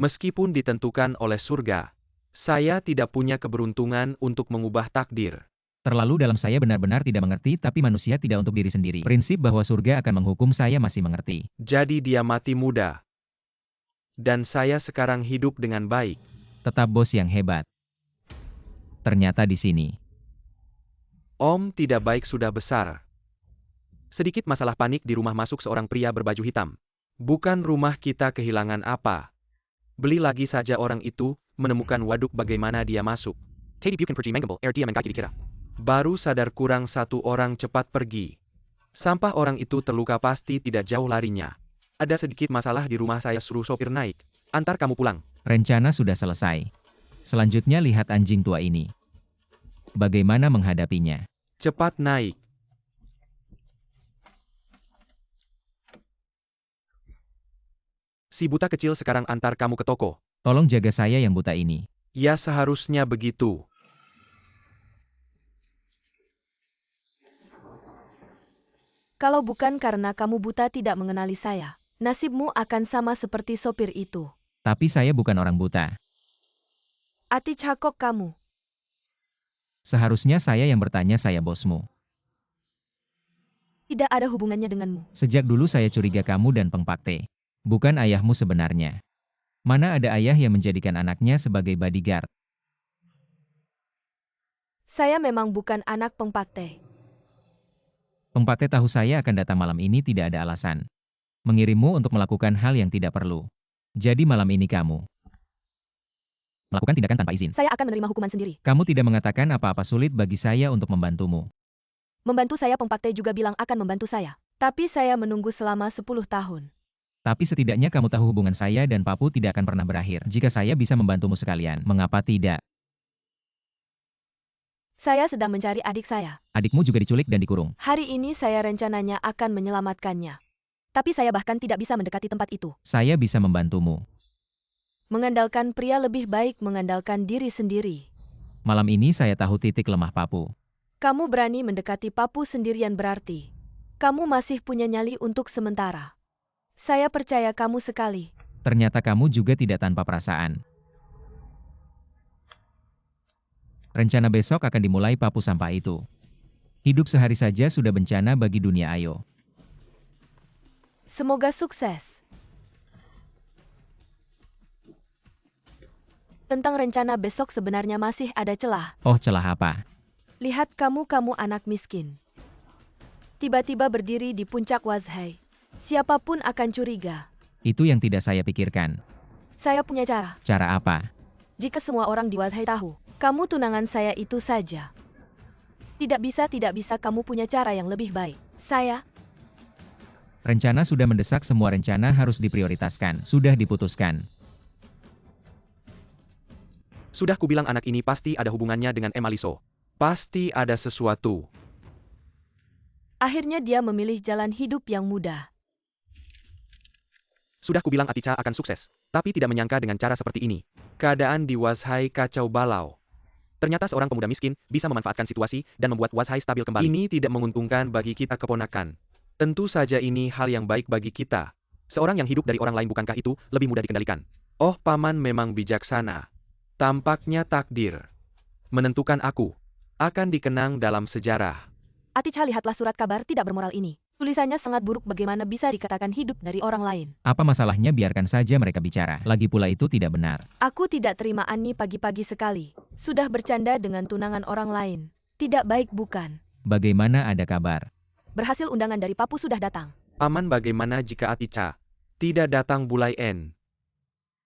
Meskipun ditentukan oleh surga, saya tidak punya keberuntungan untuk mengubah takdir. Terlalu dalam, saya benar-benar tidak mengerti, tapi manusia tidak untuk diri sendiri. Prinsip bahwa surga akan menghukum saya masih mengerti. Jadi dia mati muda. Dan saya sekarang hidup dengan baik. Tetap bos yang hebat. Ternyata di sini. Tidak baik sudah besar. Sedikit masalah panik di rumah, masuk seorang pria berbaju hitam. Bukan rumah kita kehilangan apa. Beli lagi saja. Orang itu menemukan waduk, bagaimana dia masuk. Tadi bukan pergi mengambil air, dia mengkaki dikira. Baru sadar kurang satu orang, cepat pergi. Sampah orang itu terluka, pasti tidak jauh larinya. Ada sedikit masalah di rumah saya, suruh sopir naik. Antar kamu pulang. Rencana sudah selesai. Selanjutnya lihat anjing tua ini. Bagaimana menghadapinya? Cepat naik. Si buta kecil sekarang antar kamu ke toko. Tolong jaga saya yang buta ini. Ya seharusnya begitu. Kalau bukan karena kamu buta tidak mengenali saya, nasibmu akan sama seperti sopir itu. Tapi saya bukan orang buta. Ati cakok kamu. Seharusnya saya yang bertanya, saya bosmu. Tidak ada hubungannya denganmu. Sejak dulu saya curiga kamu dan Peng Pakte. Bukan ayahmu sebenarnya. Mana ada ayah yang menjadikan anaknya sebagai bodyguard? Saya memang bukan anak Peng Pakte. Peng Pakte tahu saya akan datang malam ini, tidak ada alasan mengirimmu untuk melakukan hal yang tidak perlu. Jadi malam ini kamu melakukan tindakan tanpa izin. Saya akan menerima hukuman sendiri. Kamu tidak mengatakan apa-apa, sulit bagi saya untuk membantumu. Membantu saya Peng Pakte juga bilang akan membantu saya. Tapi saya menunggu selama 10 tahun. Tapi setidaknya kamu tahu hubungan saya dan Papu tidak akan pernah berakhir. Jika saya bisa membantumu sekalian, mengapa tidak? Saya sedang mencari adik saya. Adikmu juga diculik dan dikurung. Hari ini saya rencananya akan menyelamatkannya. Tapi saya bahkan tidak bisa mendekati tempat itu. Saya bisa membantumu. Mengandalkan pria lebih baik mengandalkan diri sendiri. Malam ini saya tahu titik lemah Papu. Kamu berani mendekati Papu sendirian berarti kamu masih punya nyali untuk sementara. Saya percaya kamu sekali. Ternyata kamu juga tidak tanpa perasaan. Rencana besok akan dimulai Papu sampah itu. Hidup sehari saja sudah bencana bagi dunia, ayo. Semoga sukses. Tentang rencana besok sebenarnya masih ada celah. Oh, celah apa? Lihat kamu anak miskin. Tiba-tiba berdiri di puncak Wazhai. Siapapun akan curiga. Itu yang tidak saya pikirkan. Saya punya cara. Cara apa? Jika semua orang di Wazhai tahu, kamu tunangan saya itu saja. Tidak bisa kamu punya cara yang lebih baik. Saya, Rencana sudah mendesak, semua rencana harus diprioritaskan. Sudah diputuskan. Sudah kubilang anak ini pasti ada hubungannya dengan Emaliso. Pasti ada sesuatu. akhirnya dia memilih jalan hidup yang mudah. Sudah kubilang Atica akan sukses. Tapi tidak menyangka dengan cara seperti ini. Keadaan di Wazhai kacau balau. Ternyata seorang pemuda miskin bisa memanfaatkan situasi dan membuat Wazhai stabil kembali. Ini tidak menguntungkan bagi kita keponakan. Tentu saja ini hal yang baik bagi kita. Seorang yang hidup dari orang lain, bukankah itu lebih mudah dikendalikan? Oh, paman memang bijaksana. Tampaknya takdir menentukan aku akan dikenang dalam sejarah. Aticha, lihatlah surat kabar tidak bermoral ini. Tulisannya sangat buruk, bagaimana bisa dikatakan hidup dari orang lain. Apa masalahnya, biarkan saja mereka bicara. Lagi pula itu tidak benar. Aku tidak terima Ani pagi-pagi sekali. Sudah bercanda dengan tunangan orang lain. Tidak baik bukan? Bagaimana, ada kabar? Berhasil, undangan dari Papu sudah datang. Paman, bagaimana jika Atica tidak datang Bulai En?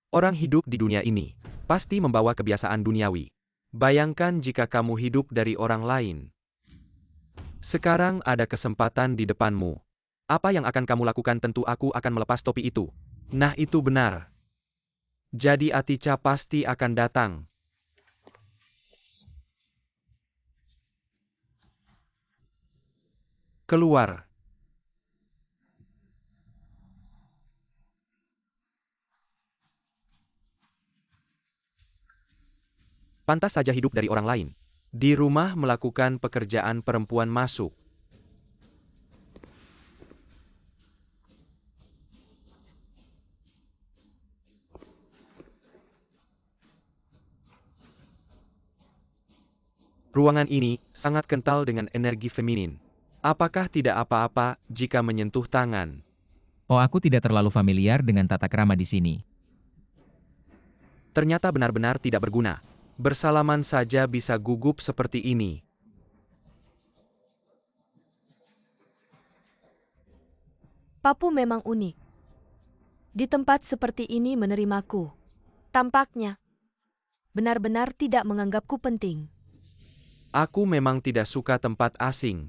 Orang hidup di dunia ini pasti membawa kebiasaan duniawi. Bayangkan jika kamu hidup dari orang lain. Sekarang ada kesempatan di depanmu. Apa yang akan kamu lakukan? Tentu aku akan melepas topi itu. Nah, itu benar. Jadi Atica pasti akan datang. Keluar. Pantas saja hidup dari orang lain. Di rumah melakukan pekerjaan perempuan masuk. Ruangan ini sangat kental dengan energi feminin. Apakah tidak apa-apa jika menyentuh tangan? Oh, aku tidak terlalu familiar dengan tata krama di sini. Ternyata benar-benar tidak berguna. Bersalaman saja bisa gugup seperti ini. Papu memang unik. Di tempat seperti ini menerimaku. Tampaknya benar-benar tidak menganggapku penting. Aku memang tidak suka tempat asing.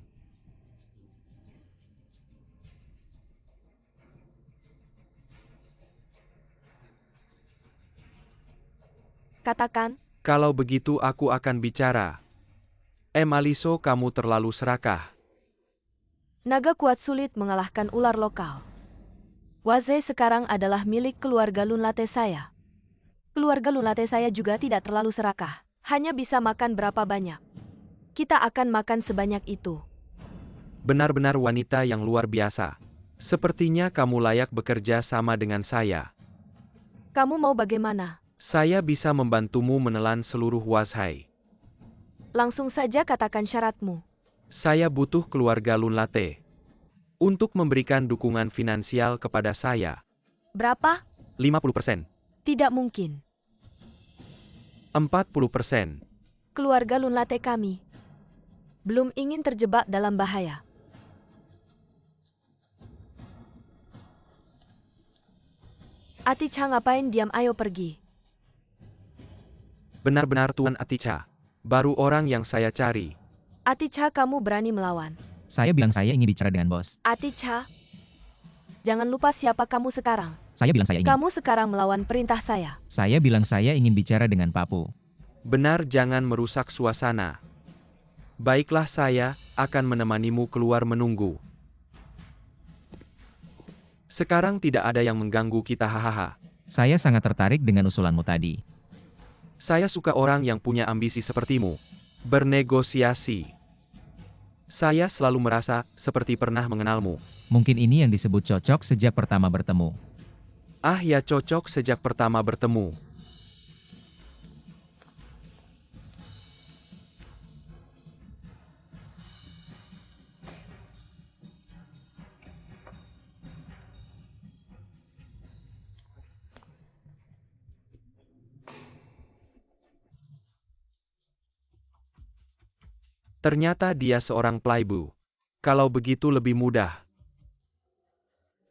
Katakan, Kalau begitu aku akan bicara. Emaliso, kamu terlalu serakah. naga kuat sulit mengalahkan ular lokal. Waze sekarang adalah milik keluarga Lunlate saya. Keluarga Lunlate saya juga tidak terlalu serakah. Hanya bisa makan berapa banyak. Kita akan makan sebanyak itu. Benar-benar wanita yang luar biasa. Sepertinya kamu layak bekerja sama dengan saya. Kamu mau bagaimana? Saya bisa membantumu menelan seluruh Wazhai. Langsung saja katakan syaratmu. Saya butuh keluarga Lunlate untuk memberikan dukungan finansial kepada saya. Berapa? 50%. Tidak mungkin. 40%. Keluarga Lunlate kami belum ingin terjebak dalam bahaya. Aticha ngapain diam, ayo pergi. Benar-benar Tuan Aticha. Baru orang yang saya cari. Aticha, kamu berani melawan. Saya bilang saya ingin bicara dengan bos. Aticha, jangan lupa siapa kamu sekarang. Saya bilang saya ingin. Kamu sekarang melawan perintah saya. Saya bilang saya ingin bicara dengan Papu. Benar, jangan merusak suasana. Baiklah, saya akan menemanimu keluar menunggu. Sekarang tidak ada yang mengganggu kita, hahaha. Saya sangat tertarik dengan usulanmu tadi. Saya suka orang yang punya ambisi sepertimu. Bernegosiasi. Saya selalu merasa seperti pernah mengenalmu. Mungkin ini yang disebut cocok sejak pertama bertemu. Ah ya, cocok sejak pertama bertemu. Ternyata dia seorang playboy. Kalau begitu lebih mudah.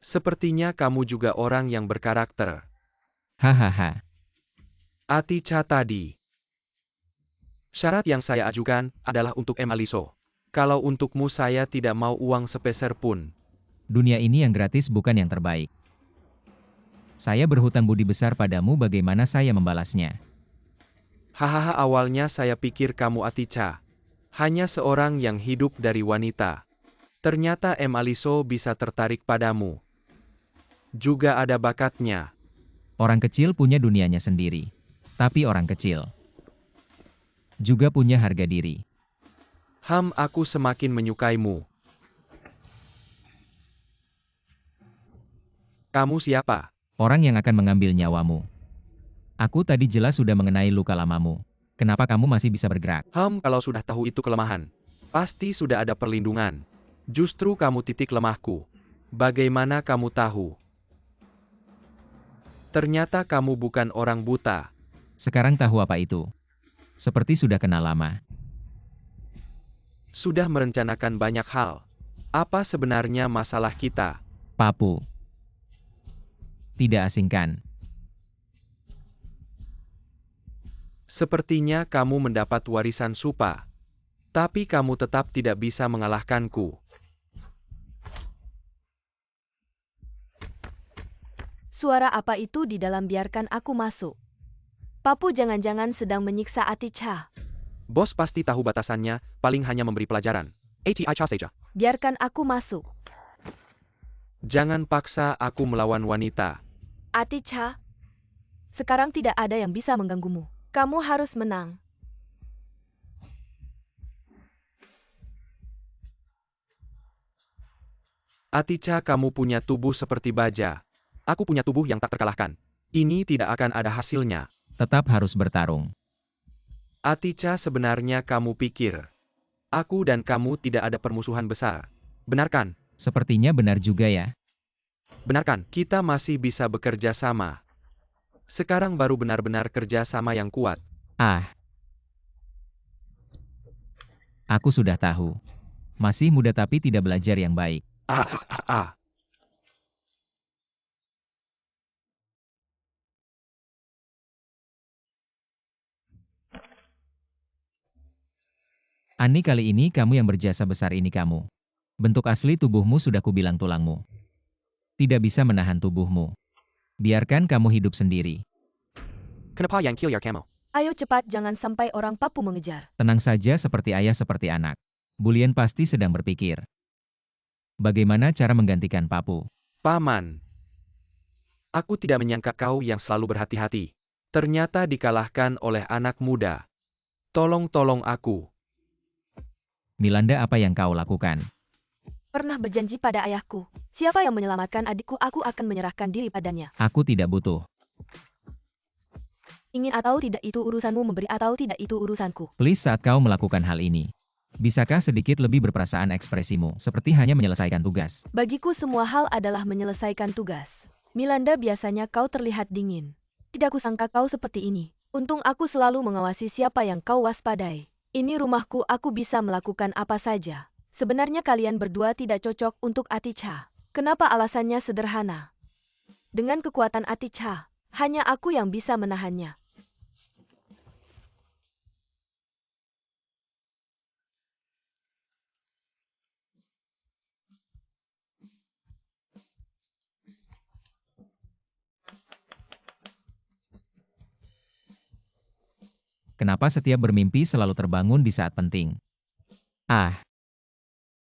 Sepertinya kamu juga orang yang berkarakter. Hahaha. Aticha tadi. Syarat yang saya ajukan adalah untuk Emaliso. Kalau untukmu saya tidak mau uang sepeser pun. Dunia ini yang gratis bukan yang terbaik. Saya berhutang budi besar padamu, bagaimana saya membalasnya? Hahaha, awalnya saya pikir kamu Aticha hanya seorang yang hidup dari wanita. Ternyata Emaliso bisa tertarik padamu. Juga ada bakatnya. Orang kecil punya dunianya sendiri. Tapi orang kecil juga punya harga diri. Aku semakin menyukaimu. Kamu siapa? Orang yang akan mengambil nyawamu. Aku tadi jelas sudah mengenai luka lamamu. Kenapa kamu masih bisa bergerak? Kalau sudah tahu itu kelemahan, pasti sudah ada perlindungan. Justru kamu titik lemahku. Bagaimana kamu tahu? Ternyata kamu bukan orang buta. Sekarang tahu apa itu? Seperti sudah kenal lama. Sudah merencanakan banyak hal. Apa sebenarnya masalah kita? Papu. Tidak asing kan? Sepertinya kamu mendapat warisan Supa. Tapi kamu tetap tidak bisa mengalahkanku. Suara apa itu di dalam? Biarkan aku masuk. Papu jangan-jangan sedang menyiksa Aticha. Bos pasti tahu batasannya, paling hanya memberi pelajaran. Aticha saja. Biarkan aku masuk. Jangan paksa aku melawan wanita. Aticha, sekarang tidak ada yang bisa mengganggumu. Kamu harus menang. Aticha, kamu punya tubuh seperti baja. Aku punya tubuh yang tak terkalahkan. Ini tidak akan ada hasilnya. Tetap harus bertarung. Aticha, sebenarnya kamu pikir aku dan kamu tidak ada permusuhan besar. Benar kan? Sepertinya benar juga ya. Benar kan? Kita masih bisa bekerja sama. Sekarang baru benar-benar kerja sama yang kuat. Aku sudah tahu. Masih muda tapi tidak belajar yang baik. Ani, kali ini kamu yang berjasa besar ini kamu. Bentuk asli tubuhmu sudah kubilang tulangmu. Tidak bisa menahan tubuhmu. Biarkan kamu hidup sendiri. Kenapa yang kill kamu? Ayo cepat, jangan sampai orang Papu mengejar. Tenang saja, seperti ayah seperti anak. Bulian pasti sedang berpikir. Bagaimana cara menggantikan Papu? Paman. Aku tidak menyangka kau yang selalu berhati-hati. Ternyata dikalahkan oleh anak muda. Tolong aku. Milanda, apa yang kau lakukan? Pernah berjanji pada ayahku, siapa yang menyelamatkan adikku, aku akan menyerahkan diri padanya. Aku tidak butuh. Ingin atau tidak itu urusanmu, memberi atau tidak itu urusanku. Please, saat kau melakukan hal ini, bisakah sedikit lebih berperasaan ekspresimu, seperti hanya menyelesaikan tugas? Bagiku semua hal adalah menyelesaikan tugas. Milanda, biasanya kau terlihat dingin. Tidak kusangka kau seperti ini. Untung aku selalu mengawasi siapa yang kau waspadai. Ini rumahku, aku bisa melakukan apa saja. Sebenarnya kalian berdua tidak cocok untuk Aticha. Kenapa? Alasannya sederhana. Dengan kekuatan Aticha, hanya aku yang bisa menahannya. Kenapa setiap bermimpi selalu terbangun di saat penting? Ah,